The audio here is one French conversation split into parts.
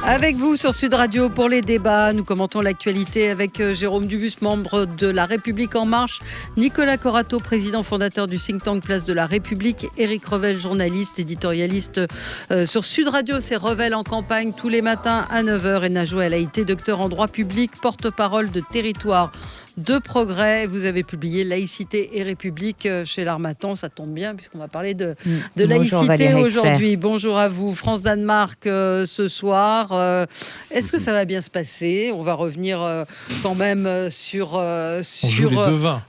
Avec vous sur Sud Radio pour les débats, nous commentons l'actualité avec Jérôme Dubus, membre de La République En Marche, Nicolas Corato, président fondateur du think tank Place de la République, Éric Revel, journaliste, éditorialiste sur Sud Radio. C'est Revel en campagne tous les matins à 9h et Najwa El Haïté, docteur en droit public, porte-parole de Territoire de Progrès. Vous avez publié Laïcité et République chez l'Harmattan. Ça tombe bien puisqu'on va parler de laïcité aujourd'hui. Bonjour à vous. France-Danemark ce soir. Est-ce que ça va bien se passer? On va revenir quand même sur... On joue les devins.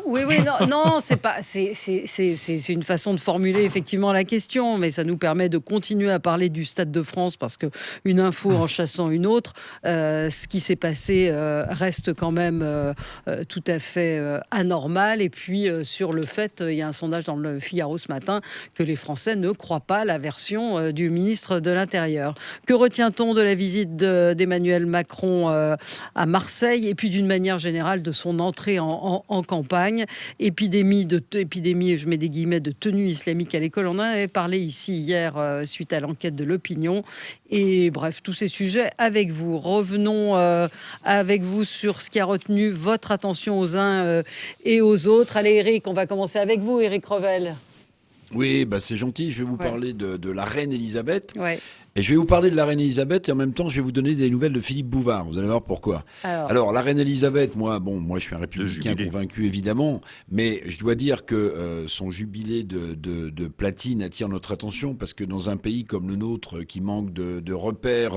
Oui, non, c'est pas, c'est une façon de formuler effectivement la question, mais ça nous permet de continuer à parler du Stade de France parce que une info en chassant une autre, ce qui s'est passé reste quand même tout à fait anormal. Et puis sur le fait, il y a un sondage dans le Figaro ce matin que les Français ne croient pas la version du ministre de l'Intérieur. Que retient-on de la visite d'Emmanuel Macron à Marseille et puis d'une manière générale de son entrée en campagne? Épidémie, je mets des guillemets, de tenue islamique à l'école. On en avait parlé ici hier suite à l'enquête de l'opinion. Et bref, tous ces sujets avec vous. Revenons avec vous sur ce qui a retenu votre attention aux uns et aux autres. Allez Éric, on va commencer avec vous, Éric Revel. Oui, c'est gentil. Je vais vous parler de la reine Elisabeth. Ouais. Et je vais vous parler de la reine Elisabeth et en même temps, je vais vous donner des nouvelles de Philippe Bouvard. Vous allez voir pourquoi. Alors la reine Elisabeth, moi, je suis un républicain convaincu, évidemment, mais je dois dire que son jubilé de platine attire notre attention parce que dans un pays comme le nôtre, qui manque de repères,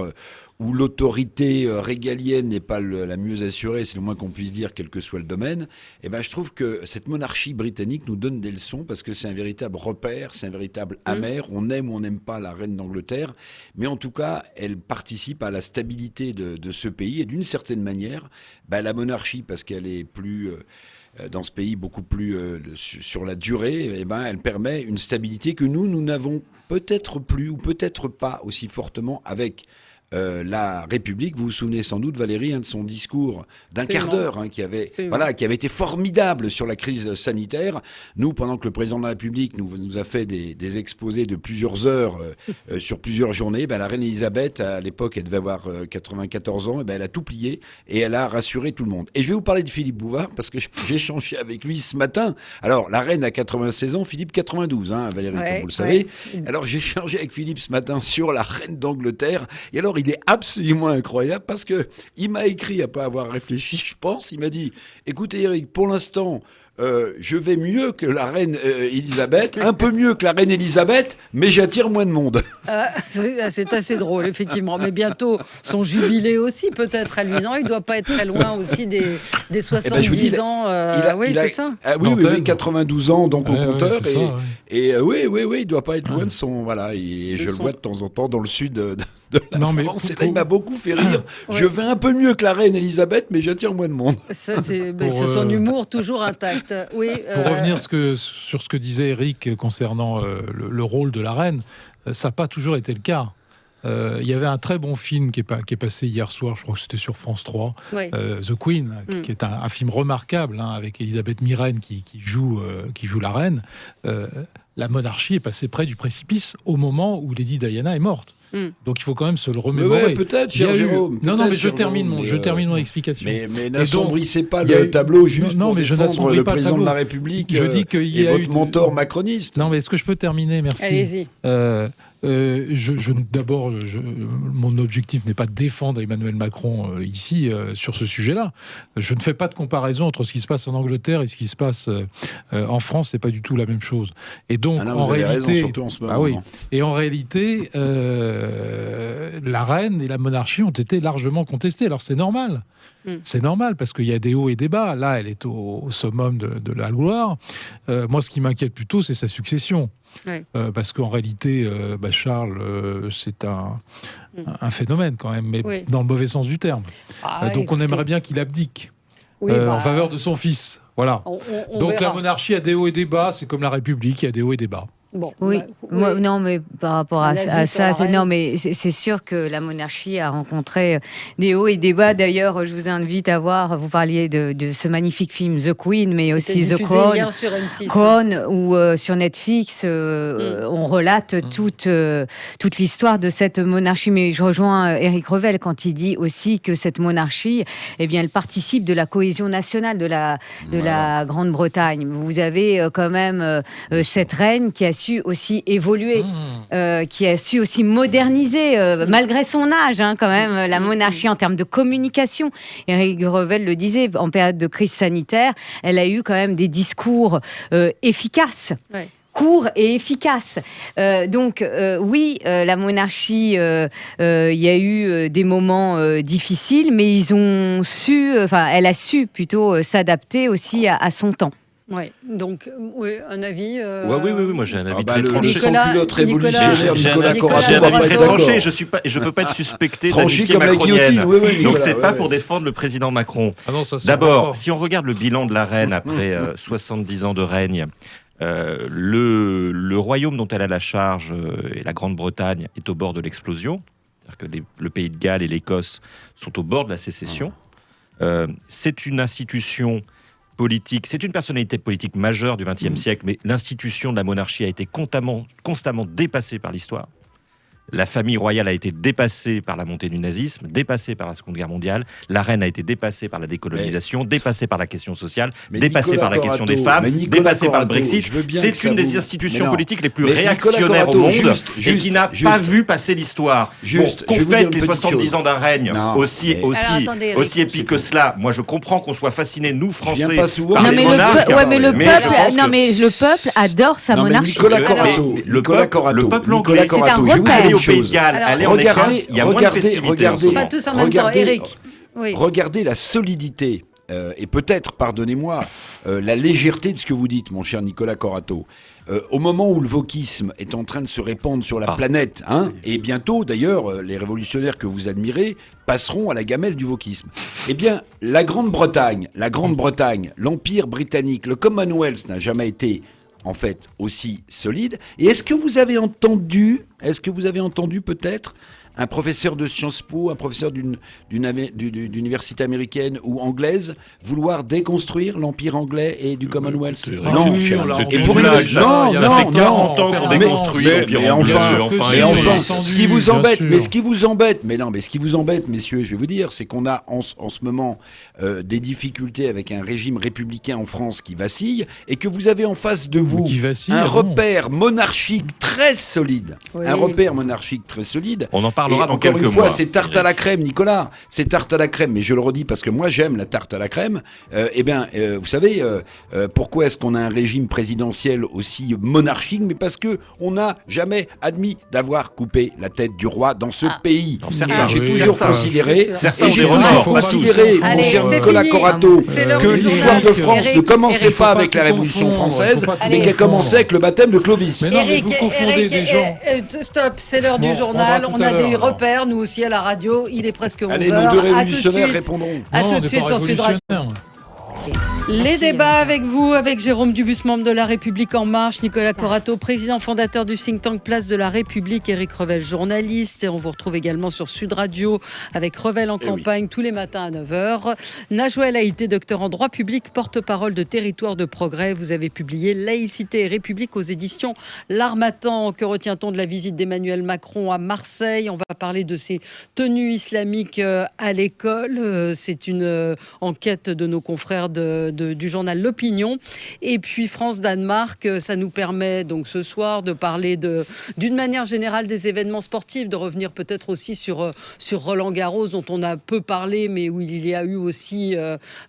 où l'autorité régalienne n'est pas la mieux assurée, c'est le moins qu'on puisse dire, quel que soit le domaine, je trouve que cette monarchie britannique nous donne des leçons parce que c'est un véritable repère, c'est un véritable amer. On aime ou on n'aime pas la reine d'Angleterre, mais en tout cas, elle participe à la stabilité de ce pays. Et d'une certaine manière, la monarchie, parce qu'elle est plus... dans ce pays beaucoup plus sur la durée, elle permet une stabilité que nous n'avons peut-être plus ou peut-être pas aussi fortement avec la République. Vous vous souvenez sans doute, Valérie, de son discours d'un quart d'heure qui avait été formidable sur la crise sanitaire. Nous, pendant que le président de la République nous a fait des exposés de plusieurs heures sur plusieurs journées, la reine Elisabeth, à l'époque, elle devait avoir 94 ans, elle a tout plié et elle a rassuré tout le monde. Et je vais vous parler de Philippe Bouvard parce que j'ai échangé avec lui ce matin. Alors, la reine a 96 ans, Philippe 92, Valérie, comme vous le savez. Alors, j'ai échangé avec Philippe ce matin sur la reine d'Angleterre. Et alors, il est absolument incroyable parce que il m'a écrit après avoir réfléchi, je pense. Il m'a dit, écoutez Éric, pour l'instant, je vais mieux que la reine Elisabeth, un peu mieux que la reine Elisabeth, mais j'attire moins de monde. C'est assez drôle, effectivement. Mais bientôt, son jubilé aussi, peut-être à lui. Non, il ne doit pas être très loin aussi des 70 ans. C'est ça. Oui, 92 ans donc au compteur. Oui, il ne doit pas être loin de son... Voilà, et je le vois de temps en temps dans le sud de la France. Et là, il m'a beaucoup fait rire. Je vais un peu mieux que la reine Elisabeth, mais j'attire moins de monde. Ça, c'est son humour toujours intact. Oui, pour revenir sur ce que disait Éric concernant le rôle de la reine, ça n'a pas toujours été le cas. Il y avait un très bon film qui est passé hier soir, je crois que c'était sur France 3, The Queen, qui est un film remarquable, avec Elisabeth Mirren qui joue la reine. La monarchie est passée près du précipice au moment où Lady Diana est morte. Donc il faut quand même se le remémorer. Oui, peut-être, cher Jérôme. Non, mais je termine mon explication. Mais n'assombrissez pas le tableau juste pour défendre le président de la République et votre mentor macroniste. Non, mais est-ce que je peux terminer? Merci. Allez-y. D'abord, mon objectif n'est pas de défendre Emmanuel Macron ici sur ce sujet-là. Je ne fais pas de comparaison entre ce qui se passe en Angleterre et ce qui se passe en France. C'est pas du tout la même chose. Et donc, en réalité, surtout en ce moment. Et en réalité, la reine et la monarchie ont été largement contestées. Alors c'est normal. C'est normal parce qu'il y a des hauts et des bas. Là, elle est au summum de la gloire. Moi, ce qui m'inquiète plutôt, c'est sa succession. Parce qu'en réalité, Charles, c'est un phénomène quand même, mais dans le mauvais sens du terme. Donc on aimerait bien qu'il abdique en faveur de son fils. Voilà. Donc la monarchie a des hauts et des bas, c'est comme la République, il y a des hauts et des bas. Bon, oui. oui. Non, mais par rapport à ça, c'est sûr que la monarchie a rencontré des hauts et des bas. D'ailleurs, je vous invite à voir, vous parliez de ce magnifique film The Queen, mais aussi The Crown, hier sur M6, où sur Netflix, on relate toute l'histoire de cette monarchie. Mais je rejoins Éric Revel quand il dit aussi que cette monarchie, eh bien, elle participe de la cohésion nationale de la Grande-Bretagne. Vous avez quand même cette reine qui a su aussi évoluer, qui a su aussi moderniser, malgré son âge, quand même, la monarchie en termes de communication. Éric Revel le disait, en période de crise sanitaire, elle a eu quand même des discours efficaces. Ouais. Court et efficace. Donc, oui, la monarchie, il y a eu des moments difficiles, mais elle a su plutôt s'adapter aussi à son temps. Ouais, donc oui, un avis. Oui, moi j'ai un avis très tranché. Le sans-culotte révolutionnaire Nicolas Corato j'ai un avis très tranché. D'accord. Je peux pas être suspecté tranché d'amitié comme la guillotine. macronienne. Oui, donc c'est pas pour défendre le président Macron. Ah non, d'abord, si on regarde le bilan de la reine après 70 ans de règne, le royaume dont elle a la charge, et la Grande-Bretagne, est au bord de l'explosion. C'est-à-dire que le pays de Galles et l'Écosse sont au bord de la sécession. C'est une institution politique, c'est une personnalité politique majeure du XXe siècle, mais l'institution de la monarchie a été constamment dépassée par l'histoire. La famille royale a été dépassée par la montée du nazisme, dépassée par la Seconde Guerre mondiale. La reine a été dépassée par la décolonisation, dépassée par la question sociale, dépassée par la question des femmes, dépassée par le Brexit. C'est une des institutions politiques les plus réactionnaires au monde et qui n'a pas vu passer l'histoire. Qu'on fête les 70 ans d'un règne aussi épique que cela. Moi, je comprends qu'on soit fasciné, nous, Français, par les monarques. Mais le peuple adore sa monarchie. Le peuple anglais, c'est un repère. Au Pays de Galles, aller en Écosse, il y a moins de festivités en ce moment. Pas tous en même temps, Éric. Oui. Regardez la solidité et peut-être, pardonnez-moi, la légèreté de ce que vous dites, mon cher Nicolas Corato. Au moment où le wokisme est en train de se répandre sur la planète, et bientôt, d'ailleurs, les révolutionnaires que vous admirez passeront à la gamelle du wokisme. Eh bien, la Grande-Bretagne, l'Empire britannique, le Commonwealth n'a jamais été en fait aussi solide. Et est-ce que vous avez entendu peut-être un professeur de Sciences Po, un professeur d'une université américaine ou anglaise vouloir déconstruire l'Empire anglais et du Commonwealth? Non, et pour une non, qu'on déconstruit ce qui vous embête, messieurs, je vais vous dire, c'est qu'on a en ce moment des difficultés avec un régime républicain en France qui vacille, et que vous avez en face de vous un repère monarchique très solide. Un repère monarchique très solide. On en parlera dans quelques mois. Encore une fois, c'est tarte à la crème, Nicolas. C'est tarte à la crème, mais je le redis parce que moi j'aime la tarte à la crème. Vous savez, pourquoi est-ce qu'on a un régime présidentiel aussi monarchique? Mais parce que on n'a jamais admis d'avoir coupé la tête du roi dans ce pays. J'ai toujours considéré, mon cher Nicolas Corato, que l'histoire de France ne commençait pas avec la Révolution française, mais qu'elle commençait avec le baptême de Clovis. Mais non, mais vous confondez des gens. Stop, c'est l'heure du journal. On a des repères, nous aussi à la radio. Il est presque 11h. Allez, nos deux révolutionnaires répondront. À tout de suite sur Sud Radio. Les débats avec vous, avec Jérôme Dubus, membre de La République En Marche, Nicolas Corato, président fondateur du think tank Place de la République, Éric Revel, journaliste. Et on vous retrouve également sur Sud Radio avec Revel en campagne tous les matins à 9h. Najouel Haïté, docteur en droit public, porte-parole de Territoire de Progrès. Vous avez publié Laïcité et République aux éditions L'Harmattan. Que retient-on de la visite d'Emmanuel Macron à Marseille? On va parler de ses tenues islamiques à l'école. C'est une enquête de nos confrères du journal L'Opinion. Et puis France-Danemark, ça nous permet donc ce soir de parler d'une manière générale des événements sportifs, de revenir peut-être aussi sur Roland-Garros, dont on a peu parlé, mais où il y a eu aussi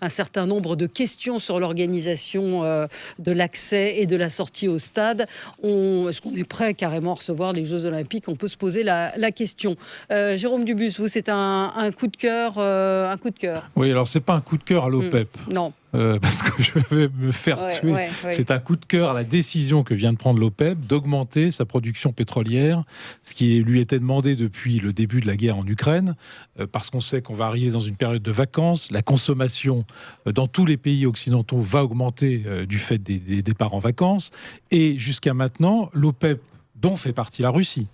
un certain nombre de questions sur l'organisation de l'accès et de la sortie au stade. Est-ce qu'on est prêt carrément à recevoir les Jeux Olympiques? On peut se poser la question. Jérôme Dubus, vous, c'est un coup de cœur, Oui, alors c'est pas un coup de cœur à l'OPEP. Non. parce que je vais me faire tuer. C'est un coup de cœur à la décision que vient de prendre l'OPEP d'augmenter sa production pétrolière, ce qui lui était demandé depuis le début de la guerre en Ukraine, parce qu'on sait qu'on va arriver dans une période de vacances. La consommation dans tous les pays occidentaux va augmenter du fait des départs en vacances. Et jusqu'à maintenant, l'OPEP, dont fait partie la Russie,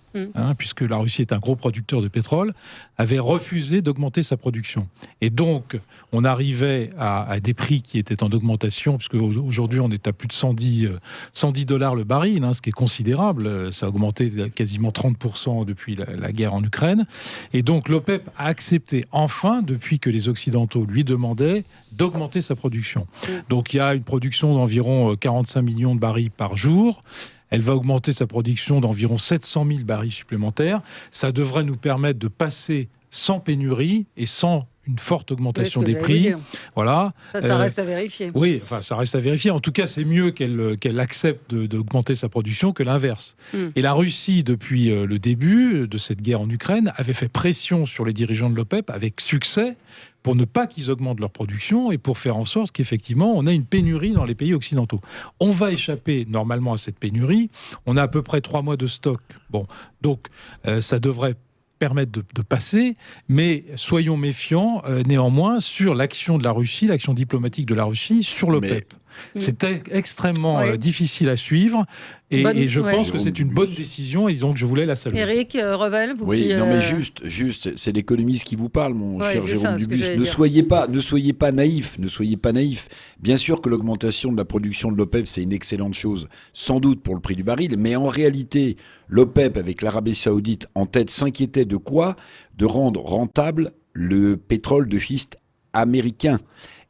puisque la Russie est un gros producteur de pétrole, avait refusé d'augmenter sa production. Et donc, on arrivait à des prix qui étaient en augmentation, puisque aujourd'hui, on est à plus de 110 $ le baril, ce qui est considérable. Ça a augmenté quasiment 30% depuis la guerre en Ukraine. Et donc, l'OPEP a accepté enfin, depuis que les Occidentaux lui demandaient, d'augmenter sa production. Donc, il y a une production d'environ 45 millions de barils par jour. Elle va augmenter sa production d'environ 700 000 barils supplémentaires. Ça devrait nous permettre de passer sans pénurie et sans une forte augmentation des prix. Voilà. Ça reste à vérifier. Oui, enfin, ça reste à vérifier. En tout cas, c'est mieux qu'elle accepte d'augmenter sa production que l'inverse. Et la Russie, depuis le début de cette guerre en Ukraine, avait fait pression sur les dirigeants de l'OPEP avec succès pour ne pas qu'ils augmentent leur production et pour faire en sorte qu'effectivement, on a une pénurie dans les pays occidentaux. On va échapper normalement à cette pénurie. On a à peu près 3 mois de stock. Bon, donc ça devrait permettre de passer, mais soyons méfiants néanmoins sur l'action de la Russie, l'action diplomatique de la Russie sur l'OPEP. C'est extrêmement difficile à suivre et je pense que c'est une bonne décision et donc je voulais la saluer. Éric Revel, vous non mais juste, c'est l'économiste qui vous parle, mon cher Jérôme Dubus. Ne soyez pas naïf, Bien sûr que l'augmentation de la production de l'OPEP, c'est une excellente chose, sans doute pour le prix du baril, mais en réalité, l'OPEP avec l'Arabie Saoudite en tête s'inquiétait de quoi ? De rendre rentable le pétrole de schiste américain.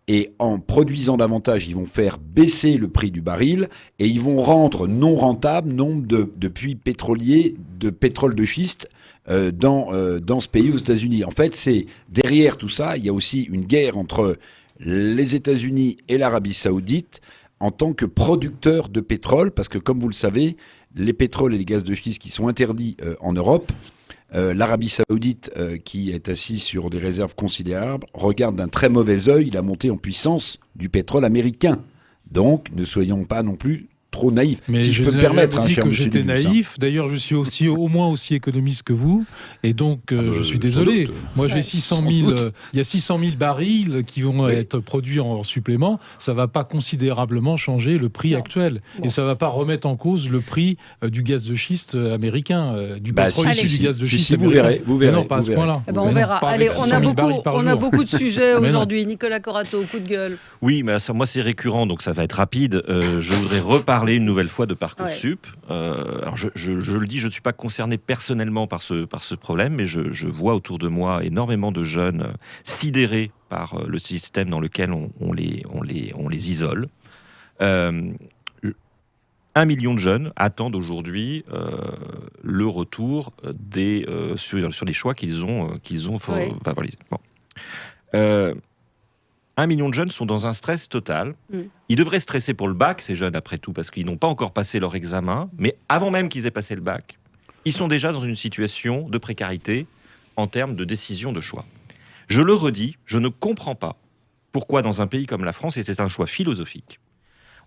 Et en produisant davantage, ils vont faire baisser le prix du baril et ils vont rendre non rentable nombre de puits pétroliers, de pétrole de schiste dans ce pays aux États-Unis. En fait, c'est derrière tout ça, il y a aussi une guerre entre les États-Unis et l'Arabie Saoudite en tant que producteurs de pétrole, parce que comme vous le savez, les pétroles et les gaz de schiste qui sont interdits en Europe, l'Arabie Saoudite, qui est assise sur des réserves considérables, regarde d'un très mauvais œil la montée en puissance du pétrole américain. Donc, ne soyons pas non plus trop naïf. Mais si je peux me permettre, cher monsieur Dubus. J'étais naïf. D'ailleurs, je suis aussi au moins aussi économiste que vous, et donc je suis désolé. Moi, j'ai 600 000. Il y a 600 000 barils qui vont être produits en supplément. Ça va pas considérablement changer le prix actuel, et ça va pas remettre en cause le prix du gaz de schiste américain, du pétrole issu du gaz de schiste américain. Vous verrez. Non, pas à ce point-là. On verra. Allez, on a beaucoup de sujets aujourd'hui. Nicolas Corato, coup de gueule. Oui, mais moi c'est récurrent, donc ça va être rapide. Je voudrais reparler une nouvelle fois de Parcoursup. Alors je le dis, je ne suis pas concerné personnellement par ce problème, mais je vois autour de moi énormément de jeunes sidérés par le système dans lequel on les isole. 1 million de jeunes attendent aujourd'hui le retour sur les choix qu'ils ont favorisés. Bon. 1 million de jeunes sont dans un stress total. Ils devraient stresser pour le bac, ces jeunes, après tout, parce qu'ils n'ont pas encore passé leur examen. Mais avant même qu'ils aient passé le bac, ils sont déjà dans une situation de précarité en termes de décision de choix. Je le redis, je ne comprends pas pourquoi dans un pays comme la France, et c'est un choix philosophique,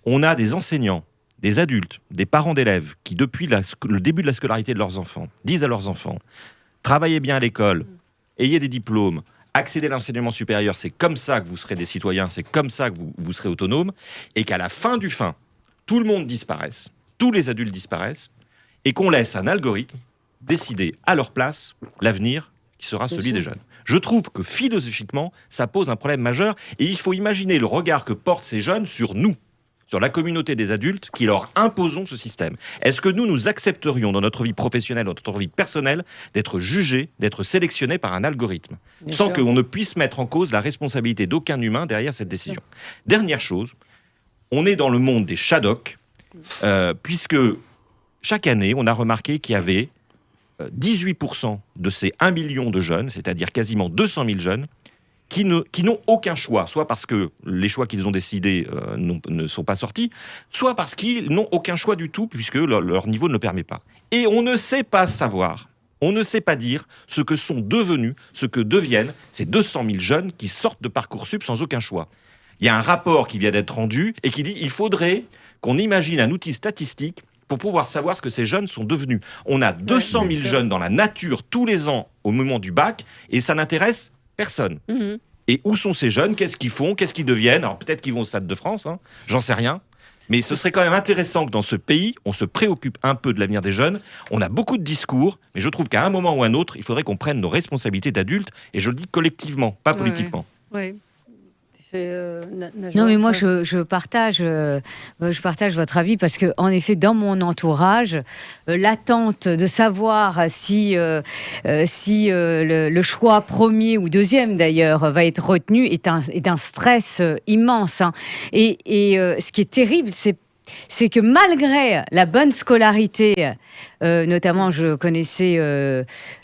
on a des enseignants, des adultes, des parents d'élèves qui, depuis le début de la scolarité de leurs enfants, disent à leurs enfants « Travaillez bien à l'école, ayez des diplômes, accéder à l'enseignement supérieur, c'est comme ça que vous serez des citoyens, c'est comme ça que vous serez autonomes, et qu'à la fin du fin, tout le monde disparaisse, tous les adultes disparaissent, et qu'on laisse un algorithme décider à leur place l'avenir qui sera celui des jeunes. Je trouve que philosophiquement, ça pose un problème majeur, et il faut imaginer le regard que portent ces jeunes sur nous, sur la communauté des adultes qui leur imposons ce système. Est-ce que nous accepterions dans notre vie professionnelle, dans notre vie personnelle, d'être jugés, d'être sélectionnés par un algorithme, sans qu'on ne puisse mettre en cause la responsabilité d'aucun humain derrière cette décision? Dernière chose, on est dans le monde des shadocks, puisque chaque année, on a remarqué qu'il y avait 18% de ces 1 million de jeunes, c'est-à-dire quasiment 200 000 jeunes, qui n'ont aucun choix, soit parce que les choix qu'ils ont décidés ne sont pas sortis, soit parce qu'ils n'ont aucun choix du tout, puisque leur niveau ne le permet pas. Et on ne sait pas savoir, on ne sait pas dire ce que sont devenus, ce que deviennent ces 200 000 jeunes qui sortent de Parcoursup sans aucun choix. Il y a un rapport qui vient d'être rendu et qui dit il faudrait qu'on imagine un outil statistique pour pouvoir savoir ce que ces jeunes sont devenus. On a 200 000 jeunes dans la nature tous les ans au moment du bac et ça n'intéresse personne. Et où sont ces jeunes? Qu'est-ce qu'ils font? Qu'est-ce qu'ils deviennent? Alors peut-être qu'ils vont au Stade de France, hein, j'en sais rien. Mais ce serait quand même intéressant que dans ce pays, on se préoccupe un peu de l'avenir des jeunes. On a beaucoup de discours, mais je trouve qu'à un moment ou à un autre, il faudrait qu'on prenne nos responsabilités d'adultes, et je le dis collectivement, pas politiquement. Oui. Non, mais moi, je partage votre avis parce que, en effet, dans mon entourage, l'attente de savoir si le choix premier ou deuxième d'ailleurs va être retenu est un stress immense. Hein. Et ce qui est terrible, c'est que malgré la bonne scolarité, notamment je connaissais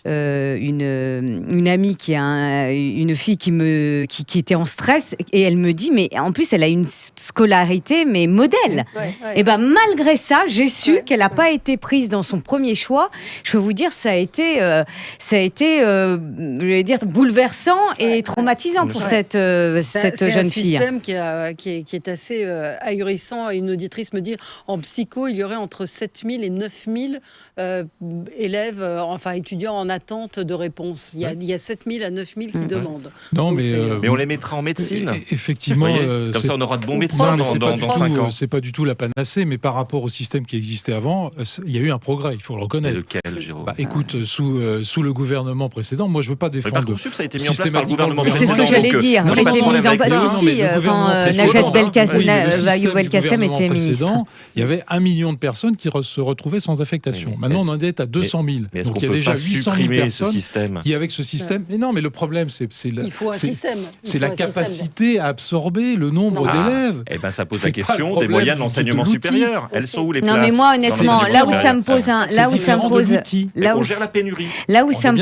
une amie qui a une fille qui était en stress et elle me dit mais en plus elle a une scolarité mais modèle. Et ben malgré ça j'ai su qu'elle n'a pas été prise dans son premier choix. Je peux vous dire ça a été je vais dire bouleversant et traumatisant pour cette jeune fille. C'est un système qui est assez ahurissant. Une auditrice me dit en psycho il y aurait entre 7000 et 9000 élèves, étudiants en attente de réponse. Il y a 7000 à 9000 qui demandent. Non, mais on les mettra en médecine. Effectivement. Comme ça, on aura de bons médecins dans 5 ans. C'est pas du tout la panacée, mais par rapport au système qui existait avant, il y a eu un progrès, il faut le reconnaître. Et lequel, Jérôme? Écoute, sous le gouvernement précédent, moi je veux pas défendre... Parcoursup, ça a été mis en place par le gouvernement précédent. C'est ce que j'allais dire. Ça a été mis en place ici quand Najat Belkacem était ministre. Il y avait 1 million de personnes qui se retrouvaient sans affectation. Maintenant, on en est à 200 000. Mais est-ce donc qu'on il y a déjà 800 000 personnes qui, avec ce système... Mais non, mais le problème, il faut un système. C'est la capacité à absorber le nombre d'élèves. Eh bien, ça pose la question des moyens de l'enseignement supérieur. Elles sont où les places? Non, mais moi, honnêtement, là où ça me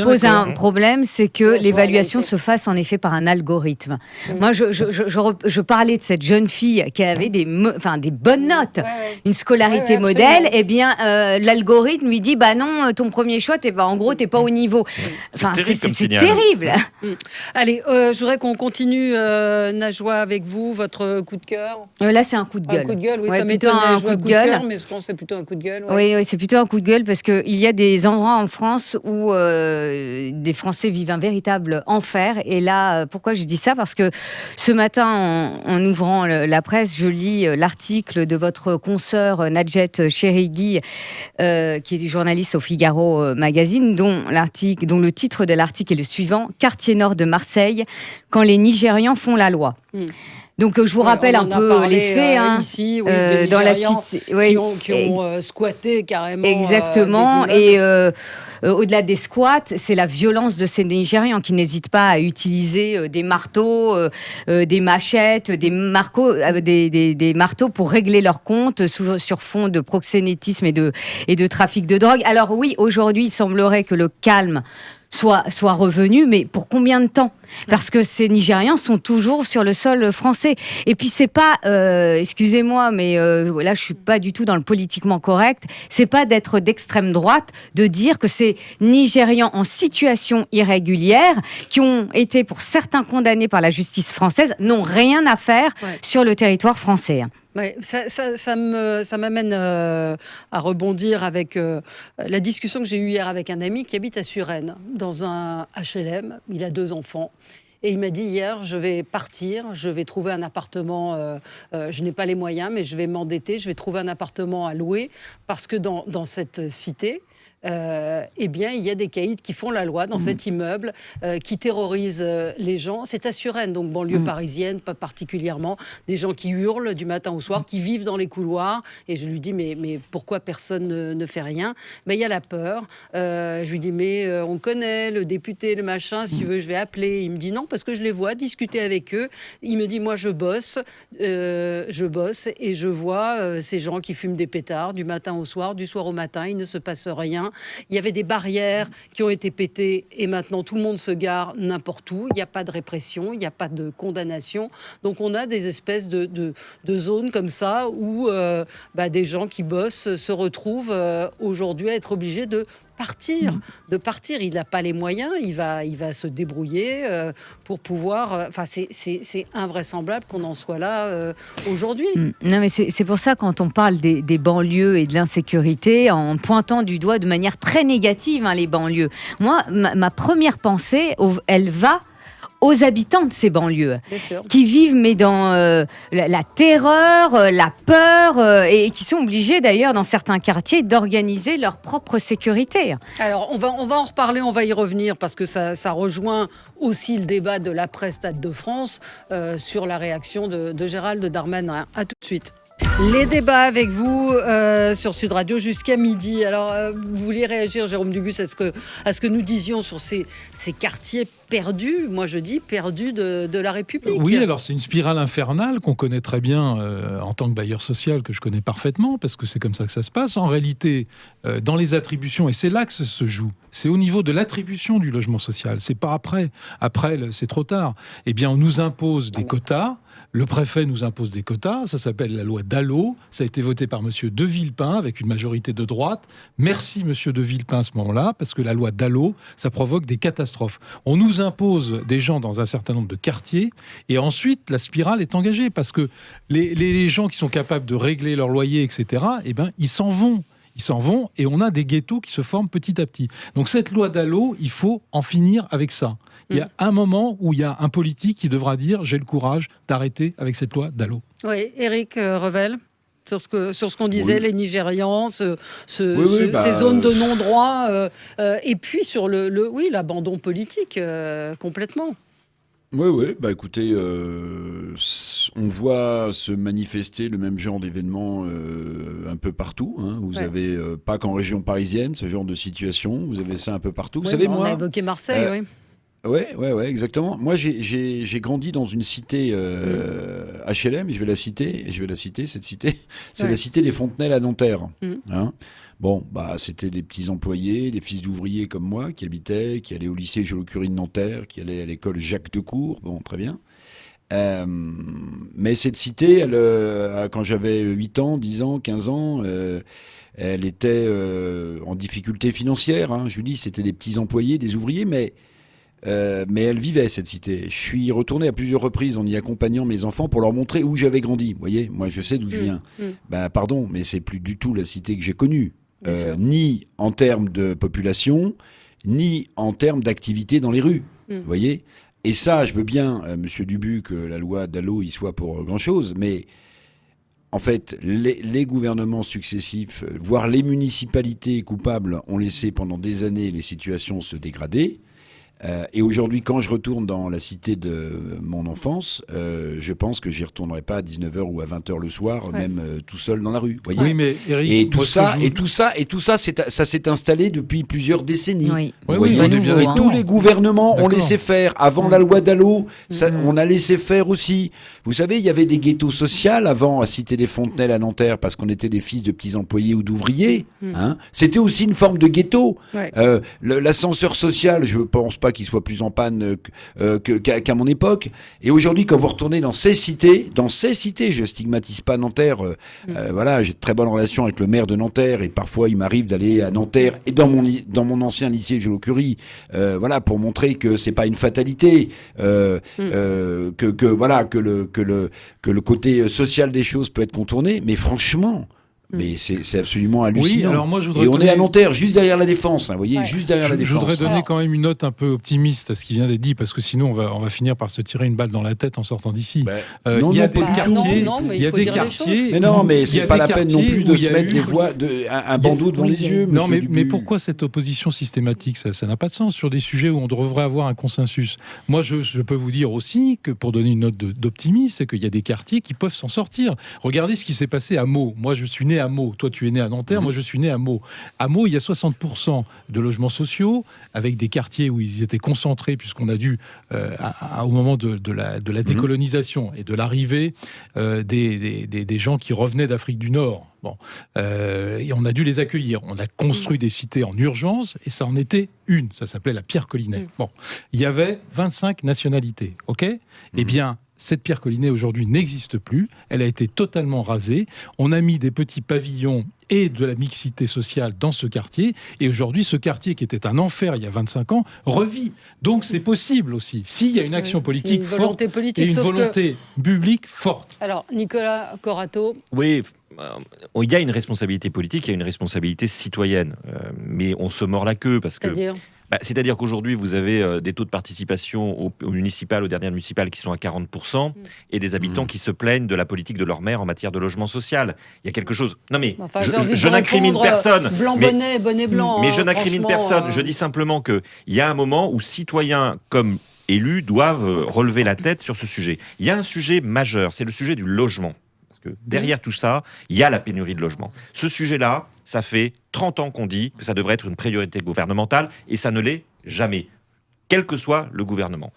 pose un problème, c'est que l'évaluation se fasse en effet par un algorithme. Moi, je parlais de cette jeune fille qui avait des bonnes notes, une scolarité modèle. Eh bien, l'algorithme lui dit bah non, ton premier choix, t'es pas au niveau. C'est terrible. Allez, je voudrais qu'on continue, Najwa, avec vous, votre coup de cœur. Là, c'est un coup de gueule. Un coup de gueule, oui, ouais, ça m'étonne. Un coup de gueule, mais je pense que c'est plutôt un coup de gueule. Ouais. Oui, c'est plutôt un coup de gueule parce qu'il y a des endroits en France où des Français vivent un véritable enfer. Et là, pourquoi je dis ça? Parce que ce matin, en ouvrant la presse, je lis l'article de votre consoeur Nadjet Cherigui, qui est journaliste au Figaro Magazine, dont le titre de l'article est le suivant: Quartier nord de Marseille, quand les Nigérians font la loi. Donc je vous rappelle un peu les faits ici, dans la cité, qui ont squatté carrément. Exactement. Au-delà des squats, c'est la violence de ces Nigérians qui n'hésitent pas à utiliser des marteaux, des machettes, des marteaux pour régler leurs comptes sur fond de proxénétisme et de trafic de drogue. Alors oui, aujourd'hui, il semblerait que le calme soit revenu, mais pour combien de temps? Parce que ces Nigérians sont toujours sur le sol français. Et puis c'est pas, excusez-moi, mais là je suis pas du tout dans le politiquement correct. C'est pas d'être d'extrême droite de dire que ces Nigérians en situation irrégulière, qui ont été pour certains condamnés par la justice française, n'ont rien à faire sur le territoire français. Ouais, ça m'amène à rebondir avec la discussion que j'ai eue hier avec un ami qui habite à Suresnes, dans un HLM. Il a 2 enfants. Et il m'a dit hier, je vais partir, je vais trouver un appartement, je n'ai pas les moyens, mais je vais m'endetter, je vais trouver un appartement à louer, parce que dans cette cité, eh bien, il y a des caïds qui font la loi dans cet immeuble, qui terrorisent les gens. C'est à Suresnes, donc banlieue parisienne, pas particulièrement. Des gens qui hurlent du matin au soir, qui vivent dans les couloirs. Et je lui dis, mais pourquoi personne ne fait rien? Il y a la peur. Je lui dis, mais on connaît le député, le machin, si tu veux, je vais appeler. Il me dit non, parce que je les vois discuter avec eux. Il me dit, moi, je bosse et je vois ces gens qui fument des pétards du matin au soir, du soir au matin, il ne se passe rien. Il y avait des barrières qui ont été pétées et maintenant tout le monde se gare n'importe où. Il n'y a pas de répression, il n'y a pas de condamnation. Donc on a des espèces de zones comme ça où des gens qui bossent se retrouvent aujourd'hui à être obligés de partir. Il n'a pas les moyens, il va se débrouiller pour pouvoir... c'est invraisemblable qu'on en soit là aujourd'hui. Non, mais c'est pour ça, quand on parle des banlieues et de l'insécurité, en pointant du doigt de manière très négative les banlieues, moi, ma première pensée, elle va aux habitants de ces banlieues, qui vivent mais dans la terreur, la peur, et qui sont obligés d'ailleurs dans certains quartiers d'organiser leur propre sécurité. Alors on va en reparler, on va y revenir parce que ça rejoint aussi le débat de l'après-Stade de France sur la réaction de Gérald Darmanin. À tout de suite. Les débats avec vous sur Sud Radio jusqu'à midi. Alors, vous vouliez réagir, Jérôme Dubus, à ce que nous disions sur ces quartiers perdus, moi je dis perdus de la République. Oui, alors c'est une spirale infernale qu'on connaît très bien en tant que bailleur social, que je connais parfaitement, parce que c'est comme ça que ça se passe. En réalité, dans les attributions, et c'est là que ça se joue, c'est au niveau de l'attribution du logement social, c'est pas après. Après, c'est trop tard. Eh bien, on nous impose des quotas. Le préfet nous impose des quotas, ça s'appelle la loi Dallot, ça a été voté par monsieur De Villepin avec une majorité de droite. Merci monsieur De Villepin à ce moment-là, parce que la loi Dallot, ça provoque des catastrophes. On nous impose des gens dans un certain nombre de quartiers, et ensuite la spirale est engagée, parce que les gens qui sont capables de régler leur loyer, etc., eh ben, ils s'en vont. Ils s'en vont, et on a des ghettos qui se forment petit à petit. Donc cette loi Dallot, il faut en finir avec ça. Il y a un moment où il y a un politique qui devra dire « j'ai le courage d'arrêter avec cette loi Dallot ». Oui, Éric Revel, sur ce qu'on disait, les Nigérians, ces zones de non-droit, et puis sur l'abandon politique, complètement. Oui, écoutez, on voit se manifester le même genre d'événements un peu partout. Vous avez, pas qu'en région parisienne, ce genre de situation, vous avez ça un peu partout. Vous savez, on a évoqué Marseille, oui. Ouais, exactement. Moi, j'ai grandi dans une cité HLM, je vais la citer, cette cité. C'est la cité des Fontenelles à Nanterre. Bon, c'était des petits employés, des fils d'ouvriers comme moi, qui allaient au lycée Joliot-Curie de Nanterre, qui allaient à l'école Jacques Decour. Bon, très bien. Mais cette cité, quand j'avais 8 ans, 10 ans, 15 ans, elle était en difficulté financière. Je vous dis, c'était des petits employés, des ouvriers, mais elle vivait, cette cité. Je suis retourné à plusieurs reprises en y accompagnant mes enfants pour leur montrer où j'avais grandi. Vous voyez, moi je sais d'où je viens. Pardon, mais c'est plus du tout la cité que j'ai connue. Ni en termes de population, ni en termes d'activité dans les rues. Vous voyez. Et ça, je veux bien, monsieur Dubu, que la loi Dallot y soit pour grand-chose, mais en fait, les gouvernements successifs, voire les municipalités coupables, ont laissé pendant des années les situations se dégrader. Et aujourd'hui, quand je retourne dans la cité de mon enfance, je pense que j'y retournerai pas à 19h ou à 20h le soir, même tout seul dans la rue. Voyez. Oui, mais Éric, et tout ça, ça s'est installé depuis plusieurs décennies. Oui, et tous les gouvernements ont laissé faire. Avant la loi Dallot, on a laissé faire aussi. Vous savez, il y avait des ghettos sociaux avant à Cité des Fontenelles à Nanterre parce qu'on était des fils de petits employés ou d'ouvriers. C'était aussi une forme de ghetto. L'ascenseur social, je ne pense pas qu'il soit plus en panne qu'à mon époque. Et aujourd'hui, quand vous retournez dans ces cités, je stigmatise pas Nanterre. Voilà, j'ai de très bonnes relations avec le maire de Nanterre et parfois il m'arrive d'aller à Nanterre et dans mon ancien lycée Joliot-Curie, voilà, pour montrer que c'est pas une fatalité, que le côté social des choses peut être contourné. Mais franchement. Mais c'est absolument hallucinant. Oui, alors moi, et on est à Nanterre, juste derrière la Défense, vous voyez, juste derrière la Défense. Je voudrais donner quand même une note un peu optimiste à ce qui vient d'être dit, parce que sinon on va finir par se tirer une balle dans la tête en sortant d'ici. Il y a des quartiers, il y a des quartiers. Mais non, mais c'est pas la peine non plus de se mettre un bandeau devant les yeux. Non, mais pourquoi cette opposition systématique ? Ça n'a pas de sens sur des sujets où on devrait avoir un consensus. Moi, je peux vous dire aussi que pour donner une note d'optimisme, c'est qu'il y a des quartiers qui peuvent s'en sortir. Regardez ce qui s'est passé à Meaux. Moi, je suis né à Meaux. Toi, tu es né à Nanterre. Moi, je suis né à Meaux. À Meaux, il y a 60% de logements sociaux avec des quartiers où ils étaient concentrés, puisqu'on a dû, au moment de la décolonisation et de l'arrivée des gens qui revenaient d'Afrique du Nord. Bon, et on a dû les accueillir. On a construit des cités en urgence et ça en était une. Ça s'appelait la Pierre Collinet. Bon, il y avait 25 nationalités. Ok ? Eh bien, Cette pierre Collinet aujourd'hui n'existe plus. Elle a été totalement rasée. On a mis des petits pavillons et de la mixité sociale dans ce quartier. Et aujourd'hui, ce quartier qui était un enfer il y a 25 ans revit. Donc c'est possible aussi. S'il y a une action politique forte et une volonté publique forte. Alors, Nicolas Corato. Oui, il y a une responsabilité politique, il y a une responsabilité citoyenne. Mais on se mord la queue parce que... C'est-à-dire qu'aujourd'hui, vous avez des taux de participation au municipal, aux dernières municipales qui sont à 40%, et des habitants qui se plaignent de la politique de leur maire en matière de logement social. Il y a quelque chose... Non mais, je n'incrimine personne. Bonnet blanc. Mais je n'incrimine personne. Je dis simplement qu'il y a un moment où citoyens comme élus doivent relever la tête sur ce sujet. Il y a un sujet majeur, c'est le sujet du logement. Que derrière tout ça, il y a la pénurie de logement. Ce sujet-là, ça fait 30 ans qu'on dit que ça devrait être une priorité gouvernementale et ça ne l'est jamais, quel que soit le gouvernement.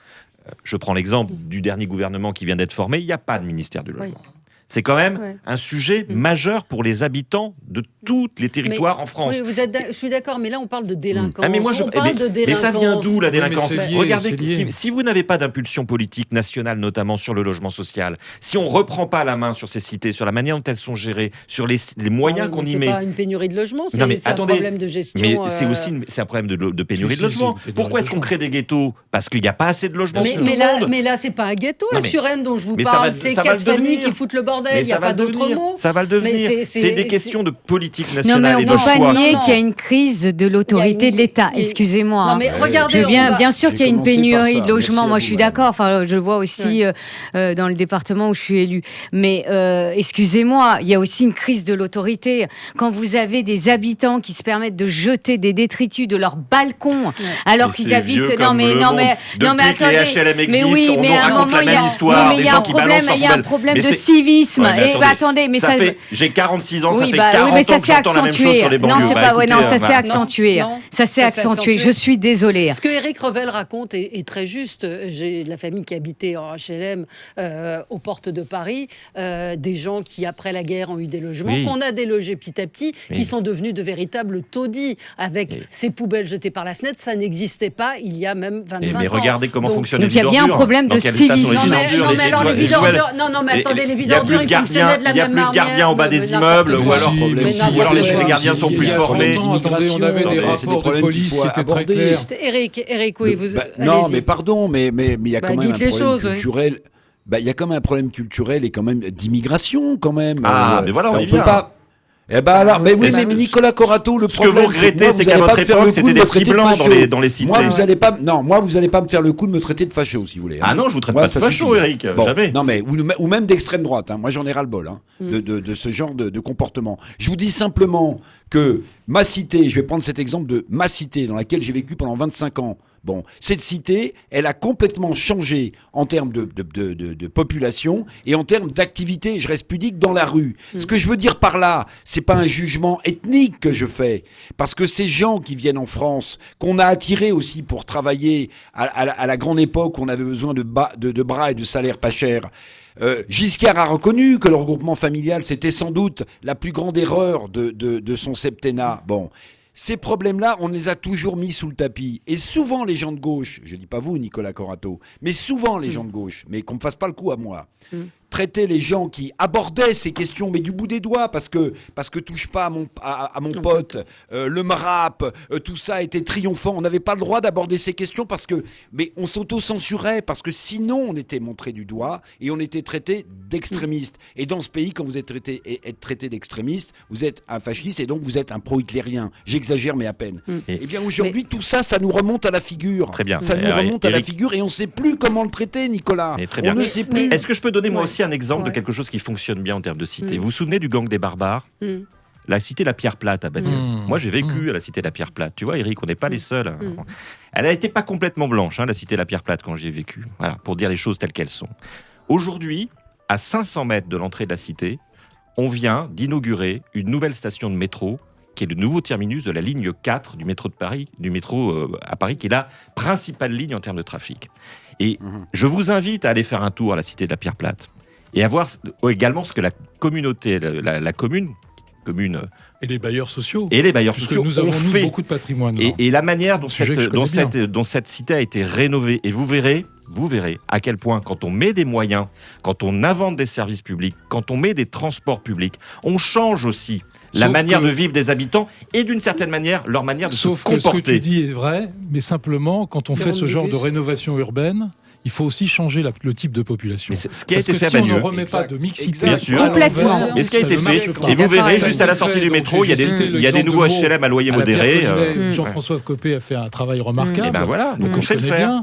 Je prends l'exemple du dernier gouvernement qui vient d'être formé, il n'y a pas de ministère du logement. C'est quand même un sujet majeur pour les habitants de tous les territoires en France. Oui, je suis d'accord, mais là on parle de délinquance. Mais ça vient d'où la délinquance? Regardez, si vous n'avez pas d'impulsion politique nationale, notamment sur le logement social, si on ne reprend pas la main sur ces cités, sur la manière dont elles sont gérées, sur les moyens qu'on y met... C'est pas une pénurie de logement, c'est un problème de gestion. Mais c'est aussi un problème de pénurie de logement. Pourquoi est-ce qu'on crée des ghettos? Parce qu'il n'y a pas assez de logements sur tout le monde. Mais là, c'est pas un ghetto, Suresnes dont je vous parle, c'est 4 familles qui foutent le bordel. Il n'y a pas d'autre mot. Ça va le devenir. C'est des questions de politique nationale et de choix. Non, mais on ne peut pas nier qu'il y a une crise de l'autorité de l'État. Excusez-moi. Non, mais regardez. Bien sûr qu'il y a une pénurie de logements. Moi, je suis d'accord. Enfin, je le vois aussi dans le département où je suis élue. Mais excusez-moi, il y a aussi une crise de l'autorité. Quand vous avez des habitants qui se permettent de jeter des détritus de leur balcon, alors qu'ils habitent. Non, mais attendez. Mais oui, mais à un moment, il y a un problème de civisme. Attendez, mais ça fait... J'ai 46 ans, ça fait 40 ans que j'entends la même chose sur les banlieues. Non, c'est pas vrai. Non, ça s'est accentué. Ça s'est accentué. Je suis désolée. Ce que Éric Revel raconte est très juste. J'ai de la famille qui habitait en HLM aux portes de Paris, des gens qui après la guerre ont eu des logements, qu'on a délogés petit à petit, qui sont devenus de véritables taudis avec ces poubelles jetées par la fenêtre. Ça n'existait pas il y a même 25 ans. Mais regardez comment fonctionne les vides ordures. Donc il y a bien un problème de civisme. Non, mais alors les vides ordures. Non, mais attendez, les vides ordures. Il n'y a plus de gardiens au bas des immeubles, ou alors les gardiens sont plus formés. Attendez, on avait des rapports de police qui étaient très clairs. Eric, oui, vous... Non, mais pardon, mais il y a quand même un problème culturel. Il y a quand même un problème culturel et quand même d'immigration, quand même. Mais voilà, on y vient. Alors, mais Nicolas Corato, le problème, ce que vous regrettez, c'est qu'à votre époque, c'était des petits blancs dans les cités. Moi, vous allez pas me faire le coup de me traiter de facho, si vous voulez. Ah non, je vous traite pas de facho, Eric. Jamais. Non, mais ou même d'extrême droite. Moi, j'en ai ras le bol de ce genre de comportement. Je vous dis simplement que ma cité, je vais prendre cet exemple de ma cité dans laquelle j'ai vécu pendant 25 ans. Bon, cette cité, elle a complètement changé en termes de population et en termes d'activité. Je reste pudique dans la rue. Ce que je veux dire par là, c'est pas un jugement ethnique que je fais, parce que ces gens qui viennent en France, qu'on a attirés aussi pour travailler à la grande époque où on avait besoin de bras et de salaires pas chers. Giscard a reconnu que le regroupement familial, c'était sans doute la plus grande erreur de son septennat. Bon. Ces problèmes-là, on les a toujours mis sous le tapis. Et souvent, les gens de gauche, je ne dis pas vous, Nicolas Corato, mais souvent les gens de gauche, mais qu'on ne me fasse pas le coup à moi, traiter les gens qui abordaient ces questions, mais du bout des doigts, parce que touche pas à mon pote, le MRAP, tout ça était triomphant. On n'avait pas le droit d'aborder ces questions mais on s'auto-censurait, parce que sinon on était montré du doigt et on était traité d'extrémiste. Et dans ce pays, quand vous êtes traité d'extrémiste, vous êtes un fasciste et donc vous êtes un pro-hitlérien. J'exagère, mais à peine. Eh bien aujourd'hui, tout ça, ça nous remonte à la figure. Très bien. Ça nous remonte à la figure et on ne sait plus comment le traiter, Nicolas. On ne sait plus. Est-ce que je peux donner moi aussi un exemple de quelque chose qui fonctionne bien en termes de cité? Vous vous souvenez du gang des barbares? La cité La Pierre Plate à Bagneux. Moi, j'ai vécu à la cité La Pierre Plate. Tu vois, Eric, on n'est pas les seuls. Elle n'a été pas complètement blanche, la cité La Pierre Plate, quand j'y ai vécu. Voilà, pour dire les choses telles qu'elles sont. Aujourd'hui, à 500 mètres de l'entrée de la cité, on vient d'inaugurer une nouvelle station de métro qui est le nouveau terminus de la ligne 4 du métro de Paris, à Paris, qui est la principale ligne en termes de trafic. Et je vous invite à aller faire un tour à la cité de La Pierre Plate et à voir également ce que la communauté, la commune et les bailleurs sociaux. Nous avons beaucoup de patrimoine. Et la manière dont cette cité a été rénovée. Et vous verrez, vous verrez à quel point, quand on met des moyens, quand on invente des services publics, quand on met des transports publics, on change aussi la manière de vivre des habitants et d'une certaine manière, leur manière de se comporter. Sauf que ce que tu dis est vrai, mais simplement, quand on fait ce genre de rénovation urbaine, il faut aussi changer le type de population. Mais ce qui a Parce été que fait à si on Bagneux, ne remet pas de mixité, bien sûr, complètement. Et ce qui a été fait, et vous verrez juste à la sortie du métro, il y a des nouveaux HLM à loyer modéré. Jean-François Copé a fait un travail remarquable. Et ben voilà, donc on sait le faire.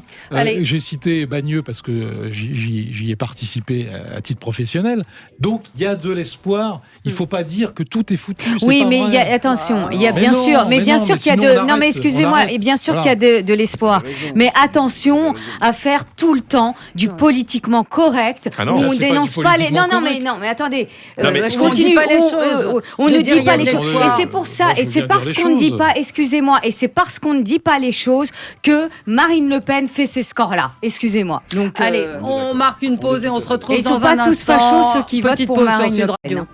J'ai cité Bagneux parce que j'y ai participé à titre professionnel. Donc il y a de l'espoir. Il ne faut pas dire que tout est foutu. Oui, mais attention, il y a bien sûr qu'il y a de. Non, mais excusez-moi, et bien sûr qu'il y a de l'espoir. Mais attention à faire tout le temps du politiquement correct où on dénonce pas les. Non, mais attendez, je continue. On ne dit pas les choses. Et c'est pour ça, et c'est parce qu'on ne dit pas, excusez-moi, et c'est parce qu'on ne dit pas les choses que Marine Le Pen fait ces scores-là. Excusez-moi. Donc, allez, on marque une pause et on se retrouve dans un instant. Ils ne sont pas tous fachos ceux qui votent pour Marine Le Pen.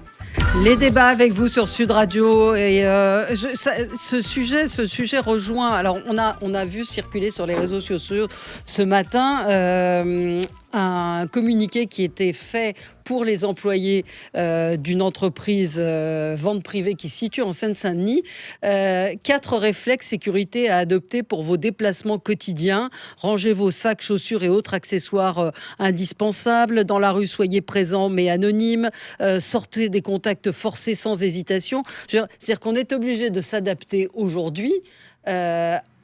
Les débats avec vous sur Sud Radio et ce sujet rejoint. Alors on a vu circuler sur les réseaux sociaux ce matin un communiqué qui était fait pour les employés d'une entreprise vente privée qui se situe en Seine-Saint-Denis. 4 réflexes sécurité à adopter pour vos déplacements quotidiens. Rangez vos sacs, chaussures et autres accessoires indispensables. Dans la rue, soyez présents mais anonymes. Sortez des contacts forcés sans hésitation. C'est-à-dire qu'on est obligé de s'adapter aujourd'hui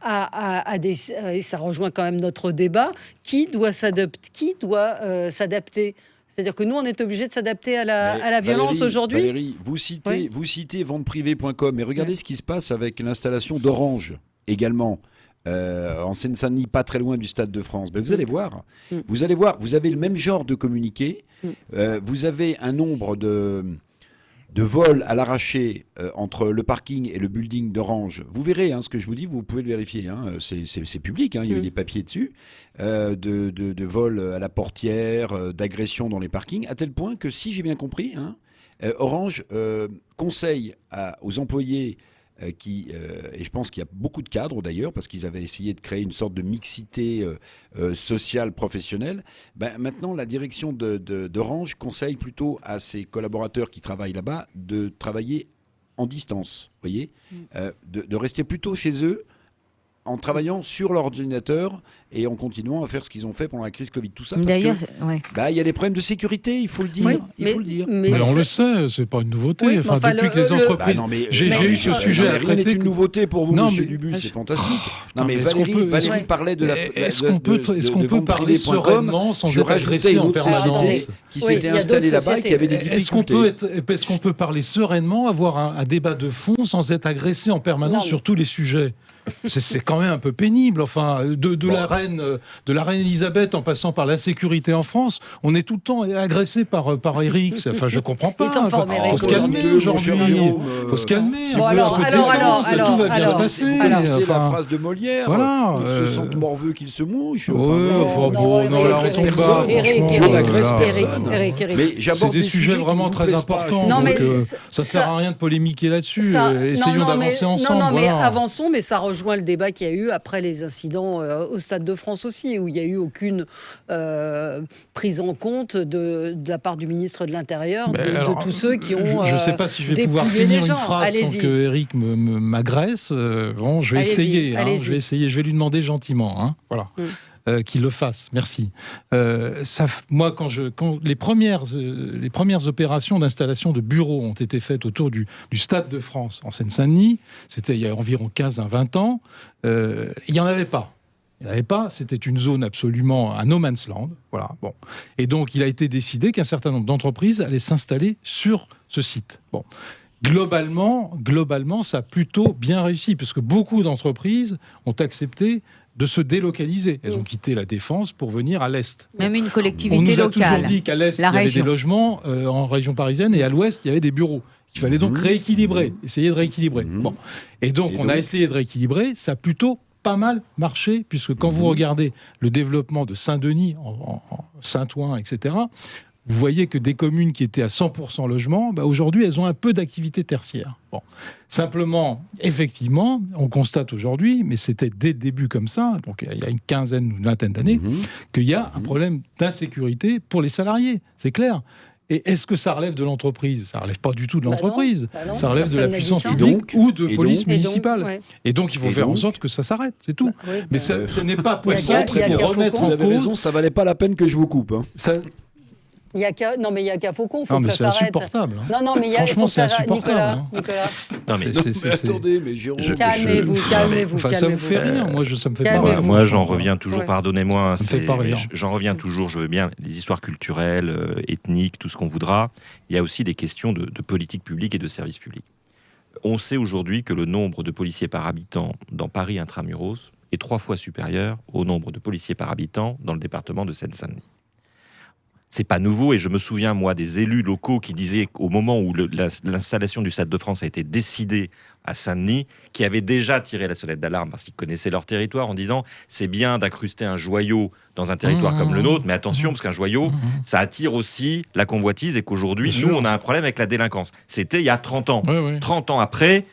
et ça rejoint quand même notre débat, qui doit s'adapter. C'est-à-dire que nous, on est obligé de s'adapter à la violence aujourd'hui. Valérie, vous citez venteprivée.com, mais regardez ce qui se passe avec l'installation d'Orange également. En Seine-Saint-Denis, pas très loin du Stade de France. Ben, vous allez voir, vous avez le même genre de communiqué. Vous avez un nombre de vols à l'arraché entre le parking et le building d'Orange. Vous verrez ce que je vous dis, vous pouvez le vérifier. C'est public, il y a eu des papiers dessus, de vols à la portière, d'agressions dans les parkings, à tel point que, si j'ai bien compris, Orange conseille aux employés et je pense qu'il y a beaucoup de cadres d'ailleurs, parce qu'ils avaient essayé de créer une sorte de mixité sociale professionnelle. Maintenant, la direction d'Orange conseille plutôt à ses collaborateurs qui travaillent là-bas de travailler en distance, voyez, de rester plutôt chez eux, en travaillant sur l'ordinateur et en continuant à faire ce qu'ils ont fait pendant la crise Covid, tout ça. D'ailleurs, il y a des problèmes de sécurité, il faut le dire. Mais on le sait, c'est pas une nouveauté. Oui, depuis que les entreprises, j'ai eu ce sujet à traiter. C'est une nouveauté pour vous, Monsieur Dubus, c'est fantastique. Non, mais Valérie parlait de la. Est-ce qu'on peut parler sereinement sans être agressé en permanence? Qui s'était installée là-bas et qui avait des difficultés. Est-ce qu'on peut parler sereinement, avoir un débat de fond sans être agressé en permanence sur tous les sujets? C'est quand même un peu pénible. Enfin, de la reine Elisabeth en passant par l'insécurité en France, on est tout le temps agressé par Eric. Enfin, je comprends pas. Faut se calmer aujourd'hui. Faut se calmer. Alors, tout va bien se passer. C'est la phrase de Molière. Voilà. Ils se sentent morveux qu'ils se mouchent. Non, là, on tombe bas. Je n'agresse personne. Mais c'est des sujets vraiment très importants. Donc, ça sert à rien de polémiquer là-dessus. Essayons d'avancer ensemble. Non, mais avançons, mais ça rejoint le débat qu'il y a eu après les incidents au Stade de France aussi, où il n'y a eu aucune prise en compte de la part du ministre de l'Intérieur de tous ceux qui ont je ne sais pas si je vais pouvoir finir une phrase sans que Eric m'agresse. Bon, je vais essayer. Je vais lui demander gentiment. Voilà. Qu'il le fasse. Merci. Moi, quand les premières opérations d'installation de bureaux ont été faites autour du Stade de France en Seine-Saint-Denis, c'était il y a environ 15 à 20 ans, il n'y en avait pas. C'était une zone absolument un no man's land. Voilà. Bon. Et donc, il a été décidé qu'un certain nombre d'entreprises allaient s'installer sur ce site. Bon. Globalement, ça a plutôt bien réussi, parce que beaucoup d'entreprises ont accepté de se délocaliser. Elles ont quitté la Défense pour venir à l'Est. Même une collectivité locale. On nous a toujours dit qu'à l'Est, il y avait des logements en région parisienne, et à l'Ouest, il y avait des bureaux. Il fallait donc rééquilibrer, essayer de rééquilibrer. Bon. Et donc, on a essayé de rééquilibrer. Ça a plutôt pas mal marché, puisque quand vous regardez le développement de Saint-Denis, en Saint-Ouen, etc., vous voyez que des communes qui étaient à 100% logement, aujourd'hui, elles ont un peu d'activité tertiaire. Bon. Simplement, effectivement, on constate aujourd'hui, mais c'était dès le début comme ça, donc il y a une quinzaine ou une vingtaine d'années, qu'il y a un problème d'insécurité pour les salariés, c'est clair. Et est-ce que ça relève de l'entreprise ? Ça ne relève pas du tout de l'entreprise. Ça relève de la puissance publique ou de police municipale. Et donc, il faut faire en sorte que ça s'arrête, c'est tout. Mais ce n'est pas possible pour remettre en cause... Vous avez raison, ça ne valait pas la peine que je vous coupe. Il y a qu'à Faucon, faut que ça s'arrête. C'est insupportable. Non, mais franchement, c'est insupportable. Nicolas. Non, mais attendez, mais Jérôme... Calmez-vous. Ça vous fait rien. Moi, ça me fait pas rire. Moi, j'en reviens toujours, pardonnez-moi. Ça me fait pas rire. J'en reviens toujours, je veux bien, les histoires culturelles, ethniques, tout ce qu'on voudra. Il y a aussi des questions de politique publique et de service public. On sait aujourd'hui que le nombre de policiers par habitant dans Paris intramuros est 3 fois supérieur au nombre de policiers par habitant dans le département de Seine-Saint-Denis. C'est pas nouveau, et je me souviens, moi, des élus locaux qui disaient qu'au moment où l'installation du Stade de France a été décidée à Saint-Denis, qui avaient déjà tiré la sonnette d'alarme parce qu'ils connaissaient leur territoire en disant c'est bien d'incruster un joyau dans un territoire comme le nôtre, mais attention, parce qu'un joyau, ça attire aussi la convoitise, et qu'aujourd'hui, nous, on a un problème avec la délinquance. C'était il y a 30 ans. 30 ans après,